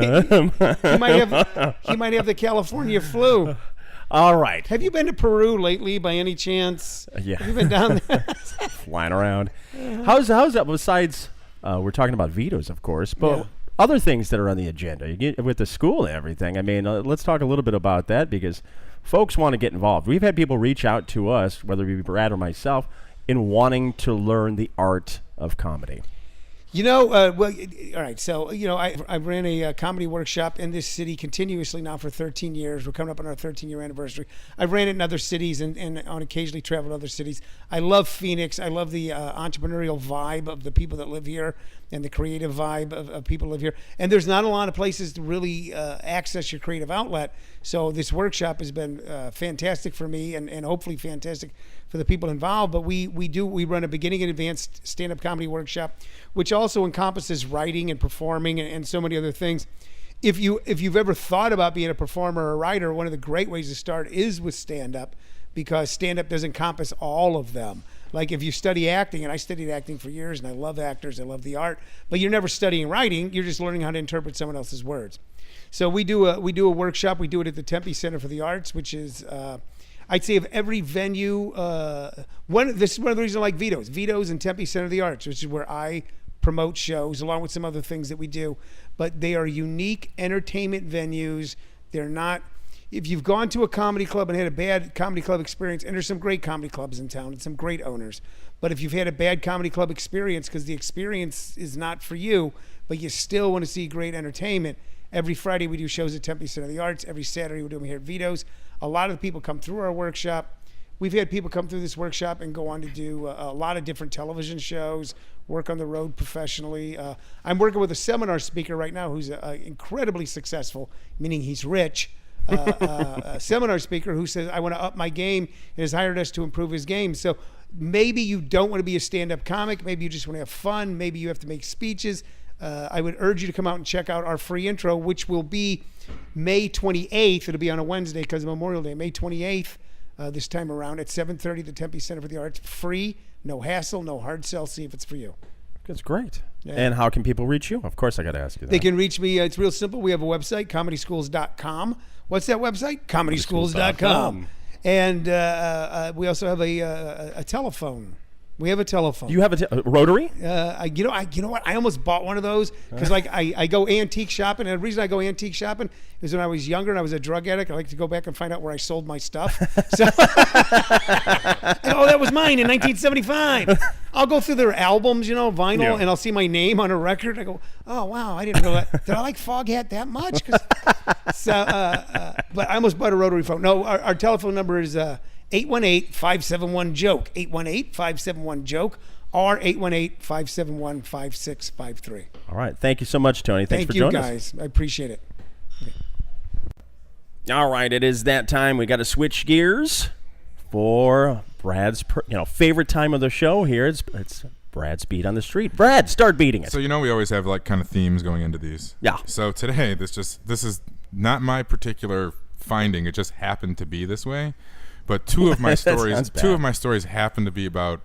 might have the California flu. All right. Have you been to Peru lately, by any chance? Yeah. Have you been down there? Flying around. How's that? Besides, we're talking about vetoes, of course, but other things that are on the agenda. You get with the school and everything. I mean, let's talk a little bit about that because folks want to get involved. We've had people reach out to us, whether it be Brad or myself, in wanting to learn the art of comedy. All right. So, I ran a comedy workshop in this city continuously now for 13 years. We're coming up on our 13-year anniversary. I ran it in other cities and on occasionally traveled to other cities. I love Phoenix. I love the entrepreneurial vibe of the people that live here and the creative vibe of people who live here. And there's not a lot of places to really access your creative outlet. So this workshop has been fantastic for me and hopefully fantastic for the people involved. But we run a beginning and advanced stand-up comedy workshop, which also encompasses writing and performing and so many other things. If you've ever thought about being a performer or a writer, one of the great ways to start is with stand-up, because stand-up does encompass all of them. Like if you study acting, and I studied acting for years, and I love actors, I love the art, but you're never studying writing, you're just learning how to interpret someone else's words. So we do a workshop. We do it at the Tempe Center for the Arts, which is I'd say of every venue. This is one of the reasons I like Vito's. Vito's and Tempe Center of the Arts, which is where I promote shows along with some other things that we do. But they are unique entertainment venues. They're not. If you've gone to a comedy club and had a bad comedy club experience, and there's some great comedy clubs in town and some great owners, but if you've had a bad comedy club experience because the experience is not for you, but you still want to see great entertainment, every Friday we do shows at Tempe Center of the Arts. Every Saturday we do them here at Vito's. A lot of the people come through our workshop. We've had people come through this workshop and go on to do a lot of different television shows, work on the road professionally. I'm working with a seminar speaker right now who's incredibly successful, meaning he's rich, a seminar speaker who says, I want to up my game, and has hired us to improve his game. So maybe you don't want to be a stand-up comic. Maybe you just want to have fun. Maybe you have to make speeches. I would urge you to come out and check out our free intro, which will be May 28th. It'll be on a Wednesday because of Memorial Day. May 28th this time around at 7:30 at the Tempe Center for the Arts. Free, no hassle, no hard sell. See if it's for you. That's great. Yeah. And how can people reach you? Of course, I got to ask you that. They can reach me. It's real simple. We have a website, comedyschools.com. What's that website? comedyschools.com. And we also have a telephone. We have a telephone. You have a rotary? You know what? I almost bought one of those because I go antique shopping. And the reason I go antique shopping is when I was younger and I was a drug addict. I like to go back and find out where I sold my stuff. So, that was mine in 1975. I'll go through their albums, vinyl, and I'll see my name on a record. I go, oh wow, I didn't know that. Did I like Foghat that much? But I almost bought a rotary phone. No, our telephone number is 818-571-JOKE, 818-571-JOKE, or 818-571-5653. All right. Thank you so much, Tony. Thanks for joining us. Thank you, guys. I appreciate it. All right. It is that time. We got to switch gears for Brad's favorite time of the show here. It's Brad's Beat on the Street. Brad, start beating it. So we always have kind of themes going into these. Yeah. So today, this is not my particular finding. It just happened to be this way. But two of my stories happen to be about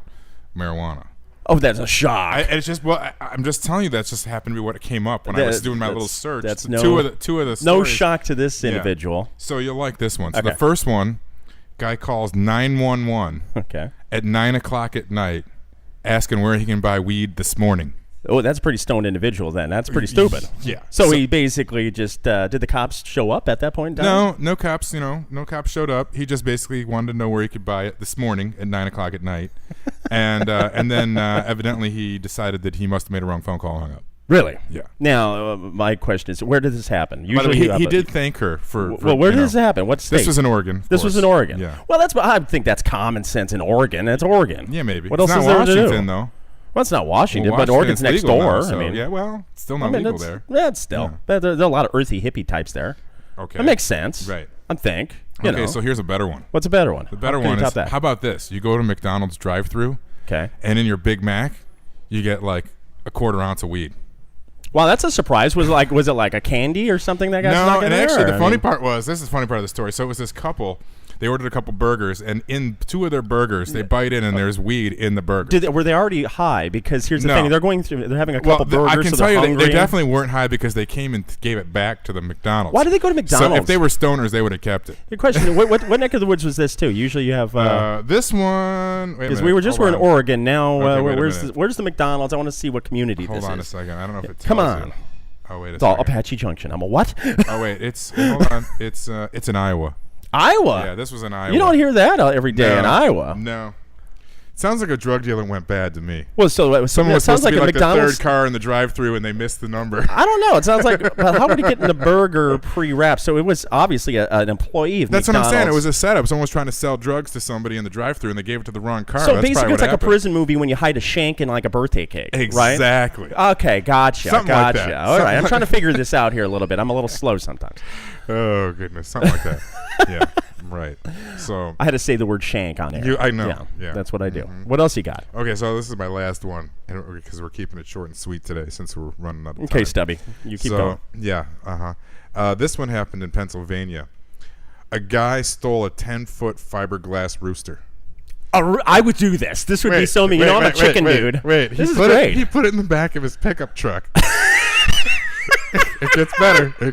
marijuana. Oh, that's a shock. I'm just telling you that's just happened to be what came up when I was doing my little search. That's two of the stories. No shock to this individual. So you'll like this one. So okay. The first one, guy calls 911 okay. at 9 o'clock at night, asking where he can buy weed this morning. Oh, that's a pretty stoned individual then. That's pretty stupid. Yeah. So he basically just did the cops show up at that point in time? No cops. No cops showed up. He just basically wanted to know where he could buy it this morning at 9:00 at night, and then evidently he decided that he must have made a wrong phone call and hung up. Really? Yeah. Now, my question is, where did this happen? By the way, he did thank her for well, where did this happen? What state? This was in Oregon. This was in Oregon. Yeah. Well, I think that's common sense in Oregon. That's Oregon. Yeah, maybe. What It's else not is there to Washington, do? though. Well, it's not Washington, Well, but Oregon's Washington's next legal door. now, so, I mean, yeah, well, it's still not legal there. That's still. There's a lot of earthy hippie types there. Okay. That makes sense. Right. I think. You know. So here's a better one. What's a better one? The better How can one you is, top that? how about this? You go to McDonald's drive-thru, Okay. and in your Big Mac, you get like a quarter ounce of weed. Wow, that's a surprise. Was it like a candy or something that got No, snuck in and there? actually, or? the funny part was, this is the funny part of the story. So it was this couple. They ordered a couple burgers, and in two of their burgers, they bite in, and there's weed in the burger. Were they already high? Because here's the No. thing: they're having a couple burgers. I can so tell they're you, hungry. they definitely weren't high because they came and gave it back to the McDonald's. Why did they go to McDonald's? So if they were stoners, they would have kept it. Good question. what neck of the woods was this too? Usually you have. This one. Because we're in Oregon now. Okay, wait a minute. Where's the McDonald's? I want to see what community Hold this is. on a second. I don't know if it tells Come on. you. Oh wait a It's all second. Apache Junction. I'm a what? Oh wait, hold on. It's in Iowa. Iowa. Yeah, this was in Iowa. You don't hear that every day in Iowa. No. Sounds like a drug deal that went bad to me. Well, so Someone was sounds supposed to like be a like McDonald's. the third car in the drive-thru, and they missed the number. I don't know. It sounds like. But how would he get in the burger pre-wrapped? So it was obviously an employee of That's McDonald's. what I'm saying. It was a setup. Someone was trying to sell drugs to somebody in the drive-thru, and they gave it to the wrong car. So That's basically, probably it's what like happened. a prison movie when you hide a shank in like a birthday cake. Exactly. Right? Okay, gotcha. Something like that. All right, I'm trying to figure this out here a little bit. I'm a little slow sometimes. Oh goodness, something like that. Yeah, right. So I had to say the word shank on there. I know. Yeah. That's what I do. What else you got? Okay, so this is my last one, because we're keeping it short and sweet today since we're running out of time. Okay, Stubby, you keep going. Yeah, this one happened in Pennsylvania. A guy stole a 10-foot fiberglass rooster. I would do this. This would be so mean. I'm a chicken dude. This is great. He put it in the back of his pickup truck. It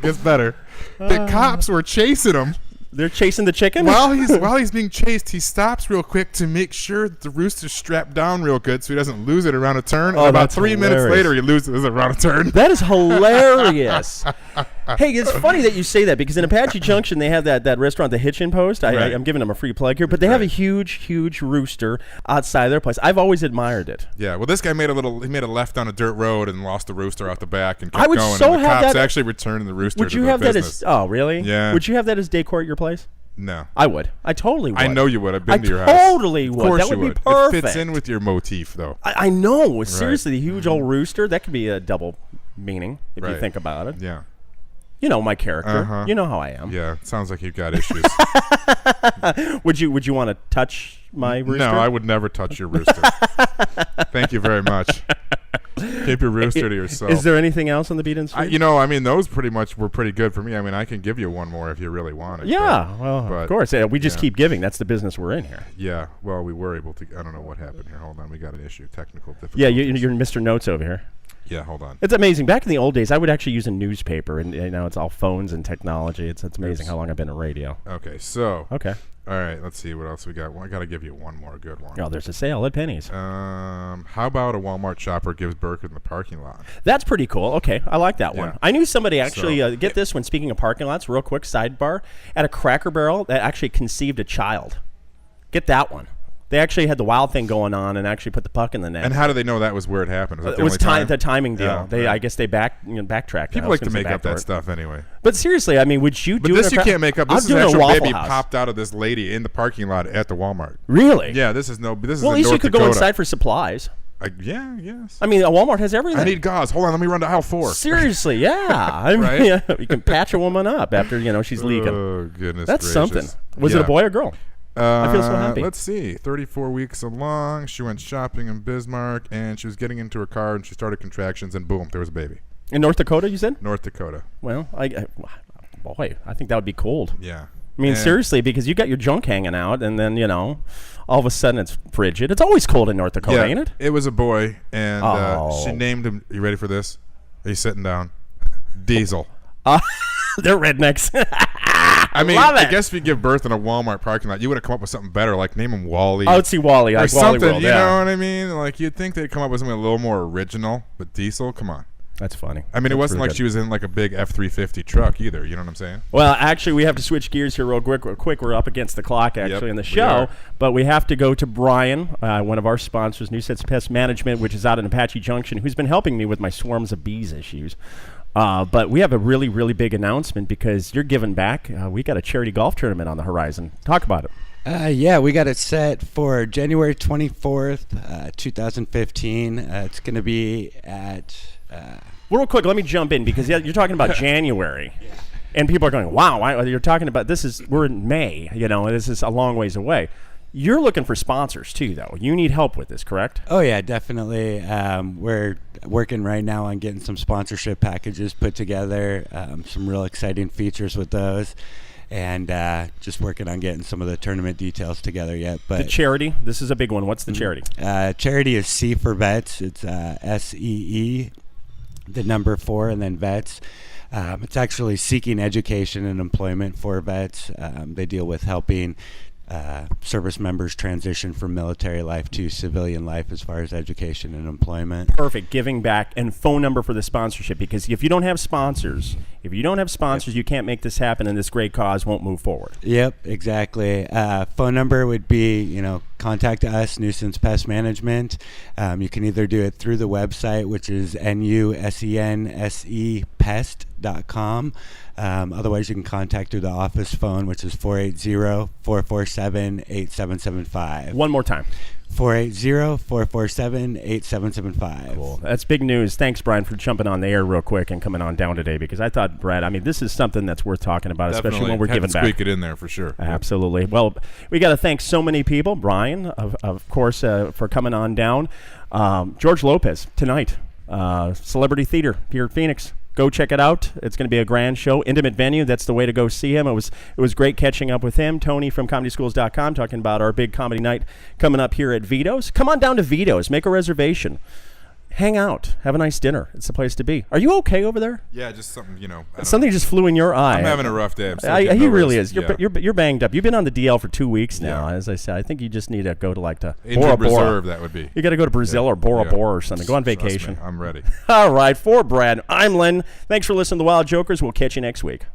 gets better. The cops were chasing him. They're chasing the chicken? While he's being chased, he stops real quick to make sure that the rooster's strapped down real good so he doesn't lose it around a turn. Oh, and about that's 3 minutes hilarious. later, he loses it around a turn. That is hilarious. Hey, it's funny that you say that because in Apache Junction they have that restaurant, the Hitchin Post. I'm giving them a free plug here, but they have a huge rooster outside their place. I've always admired it. Yeah, well, this guy made a left on a dirt road and lost the rooster out the back and kept I would going. so and the have cops that. actually returned the rooster. Would you to have the that business. as? Oh, really? Yeah. Would you have that as decor at your place? No. I would. I totally would. I know you would. I've been to your house. Totally would. Of course That would you be perfect. It fits in with your motif, though. I know. Seriously, the huge old rooster. That could be a double meaning if you Right. think about it. Yeah. You know my character. Uh-huh. You know how I am. Yeah, it sounds like you've got issues. Would you want to touch my rooster? No, I would never touch your rooster. Thank you very much. Keep your rooster to yourself. Is there anything else on the beat and street? Those pretty much were pretty good for me. I mean, I can give you one more if you really want it. Yeah, of course. We just keep giving. That's the business we're in here. Yeah, well, we were able to. I don't know what happened here. Hold on, we got an issue, technical difficulties. Yeah, you're Mr. Notes over here. Yeah, hold on. It's amazing. Back in the old days, I would actually use a newspaper, and now it's all phones and technology. It's amazing how long I've been in radio. Okay, so. Okay. All right, let's see what else we got. Well, I got to give you one more good one. Oh, there's a sale at Penny's. How about a Walmart shopper gives burger in the parking lot? That's pretty cool. Okay, I like that one. Yeah. I knew somebody actually, get this one, speaking of parking lots, real quick sidebar, at a Cracker Barrel that actually conceived a child. Get that one. They actually had the wild thing going on and actually put the puck in the net. And how do they know that was where it happened? Was that It was the only time? the timing deal. Yeah, They, right. I guess they backtracked. People like to make up that stuff anyway. But seriously, I mean, would you But do this it? you can't make up. This is I'm an doing a actual Waffle baby House. popped out of this lady in the parking lot at the Walmart. Really? Yeah, this is in Well, at least North you could Dakota. go inside for supplies. Yeah, yes. I mean, a Walmart has everything. I need gauze. Hold on, let me run to aisle 4. Seriously, yeah. I mean, Right? yeah, you can patch a woman up after she's leaking. Oh goodness, That's gracious. something. Was it Yeah. a boy or girl? I feel so happy. Let's see. 34 weeks along, she went shopping in Bismarck, and she was getting into her car, and she started contractions, and boom, there was a baby. In North Dakota, you said? North Dakota. Well, boy, I think that would be cold. Yeah. I mean, seriously, because you got your junk hanging out, and then all of a sudden it's frigid. It's always cold in North Dakota, ain't it? It was a boy, and she Oh. named him. You ready for this? Are you sitting down? Diesel. They're rednecks. I mean, Love it. I guess if you give birth in a Walmart parking lot, you would have come up with something better, like name him Wally. I would see Wally. Or Like something, Wally World, you know what I mean? Like, you'd think they'd come up with something a little more original, but Diesel, come on. That's funny. I mean, it That's wasn't really like good. she was in like a big F-350 truck either. You know what I'm saying? Well, actually, we have to switch gears here real quick. We're up against the clock, actually, in the we show. are. But we have to go to Brian, one of our sponsors, New Sets Pest Management, which is out in Apache Junction, who's been helping me with my swarms of bees issues. But we have a really, really big announcement because you're giving back. We got a charity golf tournament on the horizon. Talk about it. Yeah, we got it set for January 24th, 2015. It's going to be at... Real quick, let me jump in because you're talking about January. Yeah. And people are going, wow, you're talking about we're in May, this is a long ways away. You're looking for sponsors too, though. You need help with this, correct? Oh, yeah, definitely. We're working right now on getting some sponsorship packages put together, some real exciting features with those. And just working on getting some of the tournament details together yet. But the charity, this is a big one. What's the charity? Charity is C for Vets. It's SEE, the number 4, and then Vets. It's actually seeking education and employment for vets. They deal with helping service members transition from military life to civilian life as far as education and employment. Perfect. Giving back and phone number for the sponsorship, because if you don't have sponsors, you can't make this happen, and this great cause won't move forward. Yep, exactly. Phone number would be, contact us, Nuisance Pest Management. You can either do it through the website, which is nusense.pest.com. Otherwise, you can contact through the office phone, which is 480-447-8775. One more time. 480-447-8775. Cool. That's big news. Thanks, Brian, for jumping on the air real quick and coming on down today, because I thought, Brad, this is something that's worth talking about, especially when we're giving back. Squeak it in there for sure. Absolutely. Well, we got to thank so many people. Brian, of course, for coming on down. George Lopez tonight, Celebrity Theater here at Phoenix. Go check it out. It's going to be a grand show. Intimate venue. That's the way to go see him. It was great catching up with him. Tony from ComedySchools.com talking about our big comedy night coming up here at Vito's. Come on down to Vito's. Make a reservation. Hang out. Have a nice dinner. It's the place to be. Are you okay over there? Yeah, just something, Something just flew in your eye. I'm having a rough day. He really is. You're banged up. You've been on the DL for 2 weeks now, as I said. I think you just need to go to Bora Bora. Reserve, that would be. You got to go to Brazil or Bora Bora or something. Go on vacation. I'm ready. All right. For Brad, I'm Len. Thanks for listening to the Wild Jokers. We'll catch you next week.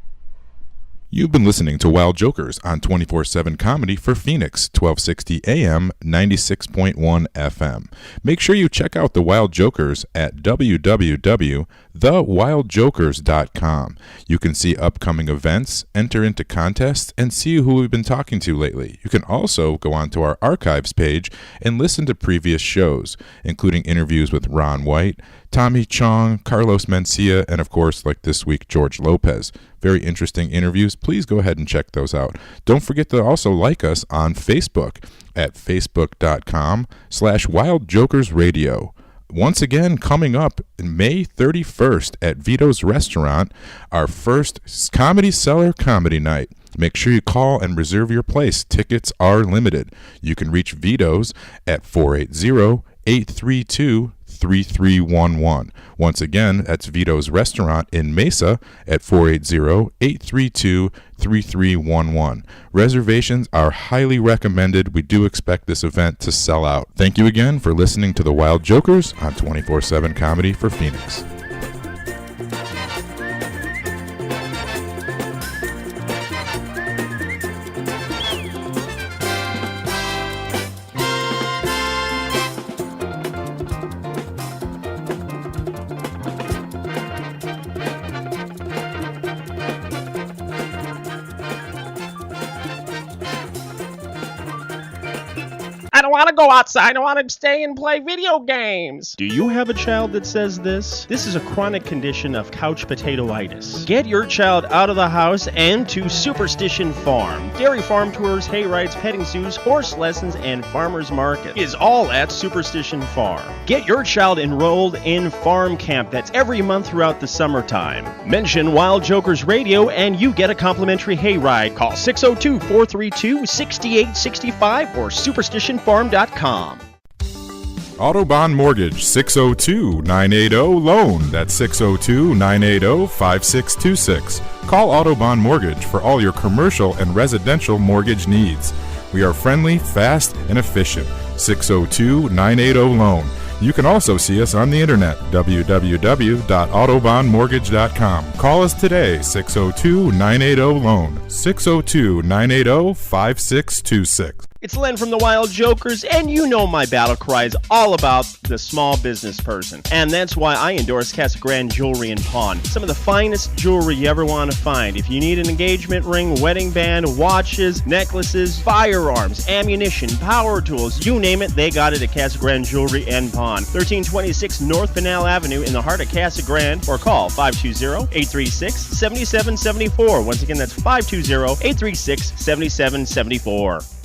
You've been listening to Wild Jokers on 24/7 Comedy for Phoenix, 1260 AM, 96.1 FM. Make sure you check out the Wild Jokers at www.thewildjokers.com. You can see upcoming events, enter into contests, and see who we've been talking to lately. You can also go onto our archives page and listen to previous shows, including interviews with Ron White, Tommy Chong, Carlos Mencia, and of course, like this week, George Lopez. Very interesting interviews. Please go ahead and check those out. Don't forget to also like us on Facebook at facebook.com/wildjokersradio. Once again, coming up May 31st at Vito's Restaurant, our first Comedy Cellar Comedy Night. Make sure you call and reserve your place. Tickets are limited. You can reach Vito's at 480-832-3311. Once again, that's Vito's Restaurant in Mesa at 480-832-3311. Reservations are highly recommended. We do expect this event to sell out. Thank you again for listening to the Wild Jokers on 24/7 Comedy for Phoenix. I don't want to go outside. I want to stay and play video games. Do you have a child that says this? This is a chronic condition of couch potatoitis. Get your child out of the house and to Superstition Farm. Dairy farm tours, hay rides, petting zoos, horse lessons, and farmers market is all at Superstition Farm. Get your child enrolled in farm camp that's every month throughout the summertime. Mention Wild Jokers Radio and you get a complimentary hay ride. Call 602-432-6865 or superstitionfarm.com. Autobahn Mortgage, 602-980-LOAN. That's 602-980-5626. Call Autobahn Mortgage for all your commercial and residential mortgage needs. We are friendly, fast, and efficient. 602-980-LOAN. You can also see us on the internet, www.autobahnmortgage.com. Call us today, 602-980-LOAN, 602-980-5626. It's Len from the Wild Jokers, and you know my battle cry is all about the small business person. And that's why I endorse Casa Grande Jewelry and Pawn. Some of the finest jewelry you ever want to find. If you need an engagement ring, wedding band, watches, necklaces, firearms, ammunition, power tools, you name it, they got it at Casa Grande Jewelry and Pawn. 1326 North Pinal Avenue in the heart of Casa Grande, or call 520-836-7774. Once again, that's 520-836-7774.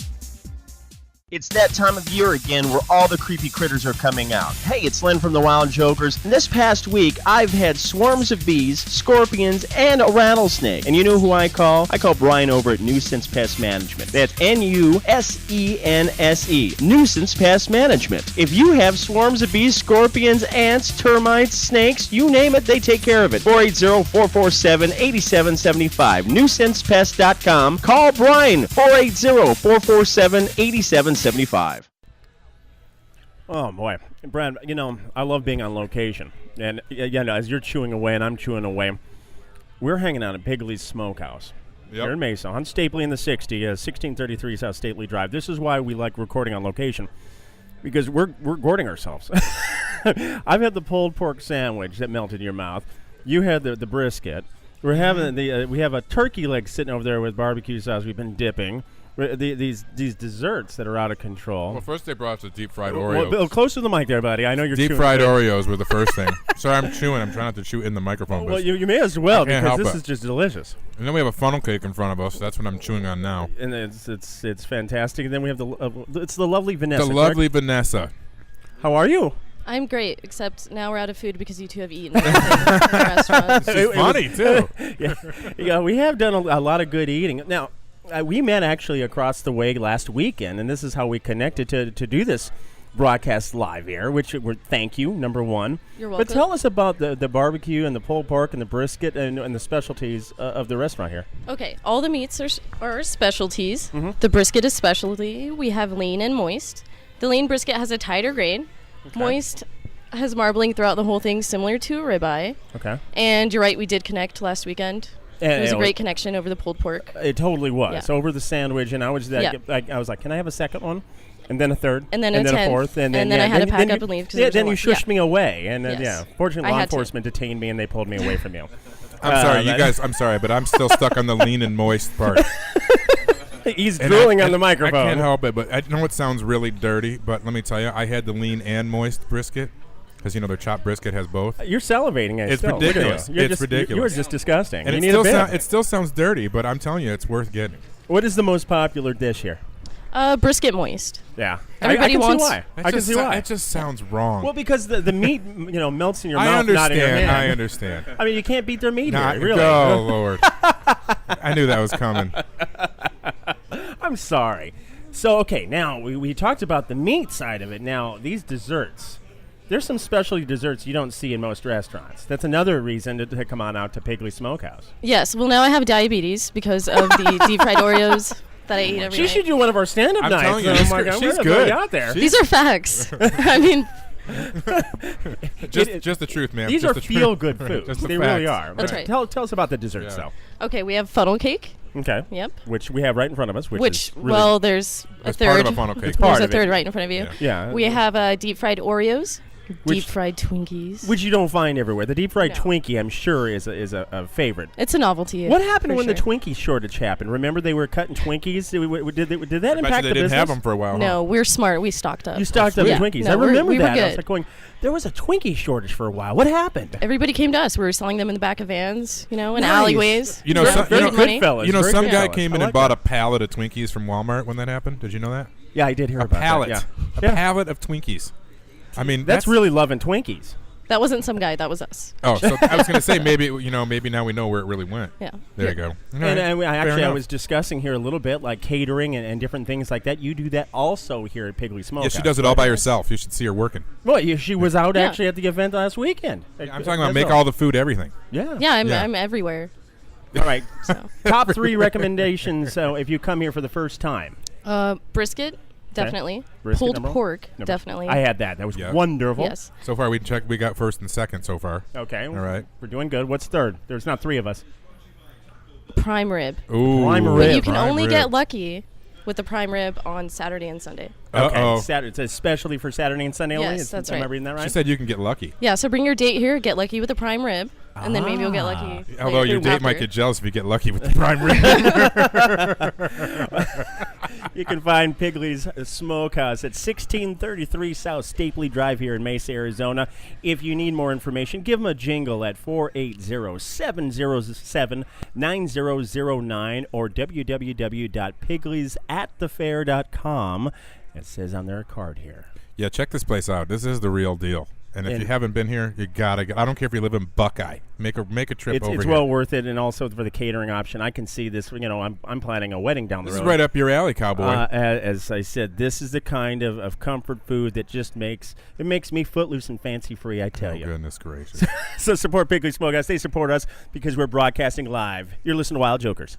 It's that time of year again where all the creepy critters are coming out. Hey, it's Len from the Wild Jokers. And this past week, I've had swarms of bees, scorpions, and a rattlesnake. And you know who I call? I call Brian over at Nuisance Pest Management. That's Nusense, Nuisance Pest Management. If you have swarms of bees, scorpions, ants, termites, snakes, you name it, they take care of it. 480-447-8775. NuisancePest.com. Call Brian. 480-447-8775. Oh boy, Brad, you know, I love being on location. And as you're chewing away and I'm chewing away, we're hanging out at Pigley's Smokehouse here in Mesa on Stapley in the 1633 South Stapley Drive. This is why we like recording on location, because we're gourting ourselves. I've had the pulled pork sandwich that melted in your mouth. You had the brisket. We're having we have a turkey leg sitting over there with barbecue sauce we've been dipping. These desserts that are out of control. Well, first they brought us the deep fried Oreos. Well, close to the mic there, buddy. I know you're deep chewing. Fried Oreos were the first thing. Sorry, I'm chewing. I'm trying not to chew in the microphone. Well, you may as well, because this it. is just delicious. And then we have a funnel cake in front of us. That's what I'm chewing on now. And it's fantastic. And then we have it's the lovely Vanessa. The lovely Vanessa. How are you? I'm great, except now we're out of food because you two have eaten in the restaurant. It's funny, too. Yeah, we have done a lot of good eating. Now, we met actually across the way last weekend, and this is how we connected to do this broadcast live here, which thank you, number one. You're welcome. But tell us about the barbecue and the pulled pork and the brisket and the specialties of the restaurant here. Okay, all the meats are specialties. Mm-hmm. The brisket is specialty. We have lean and moist. The lean brisket has a tighter grain. Okay. Moist has marbling throughout the whole thing, similar to a ribeye. Okay. And you're right, we did connect last weekend. It was a great connection over the pulled pork. It totally was. Over the sandwich, and I was I was like, can I have a second one? And then a third. And then a fourth. And then I had to pack up and leave. Then you shushed me away. And yes. Fortunately, law enforcement detained me, and they pulled me away from you. I'm sorry, you guys. I'm sorry, but I'm still stuck on the lean and moist part. He's drooling on the microphone. I can't help it, but I know it sounds really dirty, but let me tell you, I had the lean and moist brisket. Because, their chopped brisket has both. You're salivating. It's ridiculous. It's ridiculous. You're just disgusting. And it still sounds dirty, but I'm telling you, it's worth getting. What is the most popular dish here? Brisket moist. Yeah. Everybody wants. I can see why. It just sounds wrong. Well, because the meat, melts in your mouth, not in your hand. I understand. I mean, you can't beat their meat here, really. Oh, Lord. I knew that was coming. I'm sorry. So, okay, now we talked about the meat side of it. Now, these desserts. There's some specialty desserts you don't see in most restaurants. That's another reason to come on out to Pigley Smokehouse. Yes. Well, now I have diabetes because of the deep fried Oreos that I eat every night. She should do one of our stand-up nights. I'm telling you, she's good. Out there. These are facts. I mean... just the truth, man. These are feel-good foods. They really are. That's right. Tell us about the desserts, though. Okay, we have funnel cake. Okay. Yep. Which we have right in front of us. Which is really well, there's a third. Part of a funnel cake. There's a third right in front of you. Yeah. We have deep fried Oreos. Deep fried Twinkies. Which you don't find everywhere. The deep fried Twinkie, I'm sure, is a favorite. It's a novelty. What happened when the Twinkie shortage happened? Remember they were cutting Twinkies? Did that impact the business? They didn't have them for a while. No, we're smart. We stocked up. You stocked up Twinkies. No, I remember we that. Were good. I was like going, there was a Twinkie shortage for a while. What happened? Everybody came to us. We were selling them in the back of vans, in alleyways. Some guy came in and bought a pallet of Twinkies from Walmart when that happened. Did you know that? Yeah, I did hear about that. A pallet of Twinkies. I mean, that's really loving Twinkies. That wasn't some guy. That was us. Oh, so I was going to say maybe now we know where it really went. Yeah. There you go. I was discussing here a little bit like catering and different things like that. You do that also here at Pigley Smokehouse. Yeah, she does it all by herself. You should see her working. Well, she was out actually at the event last weekend. I'm talking about make all the food, everything. Yeah. Yeah, I'm everywhere. All right. Top 3 recommendations. So if you come here for the first time. Brisket. Definitely. Brisket, Pulled pork, definitely. I had that. That was wonderful. Yes. So far, we got first and second so far. Okay. All right. We're doing good. What's third? There's not 3 of us. Prime rib. Ooh. Prime rib. But you can only get lucky with the prime rib on Saturday and Sunday. Okay. It's a specialty for Saturday and Sunday only? Yes, that's right. Am I reading that right? She said you can get lucky. Yeah, so bring your date here, get lucky with the prime rib, and then maybe you'll get lucky. Although your date might get jealous if you get lucky with the prime rib. You can find Pigley's Smokehouse at 1633 South Stapley Drive here in Mesa, Arizona. If you need more information, give them a jingle at 480-707-9009 or www.pigleysatthefair.com. It says on their card here. Yeah, check this place out. This is the real deal. And if you haven't been here, you gotta go. I don't care if you live in Buckeye. Make a trip over here. It's well worth it, and also for the catering option. I can see this. I'm planning a wedding down the road. This is right up your alley, cowboy. As I said, this is the kind of comfort food that just makes me footloose and fancy free. I tell you. Goodness gracious! So support Pigley Smokehouse. They support us because we're broadcasting live. You're listening to Wild Jokers.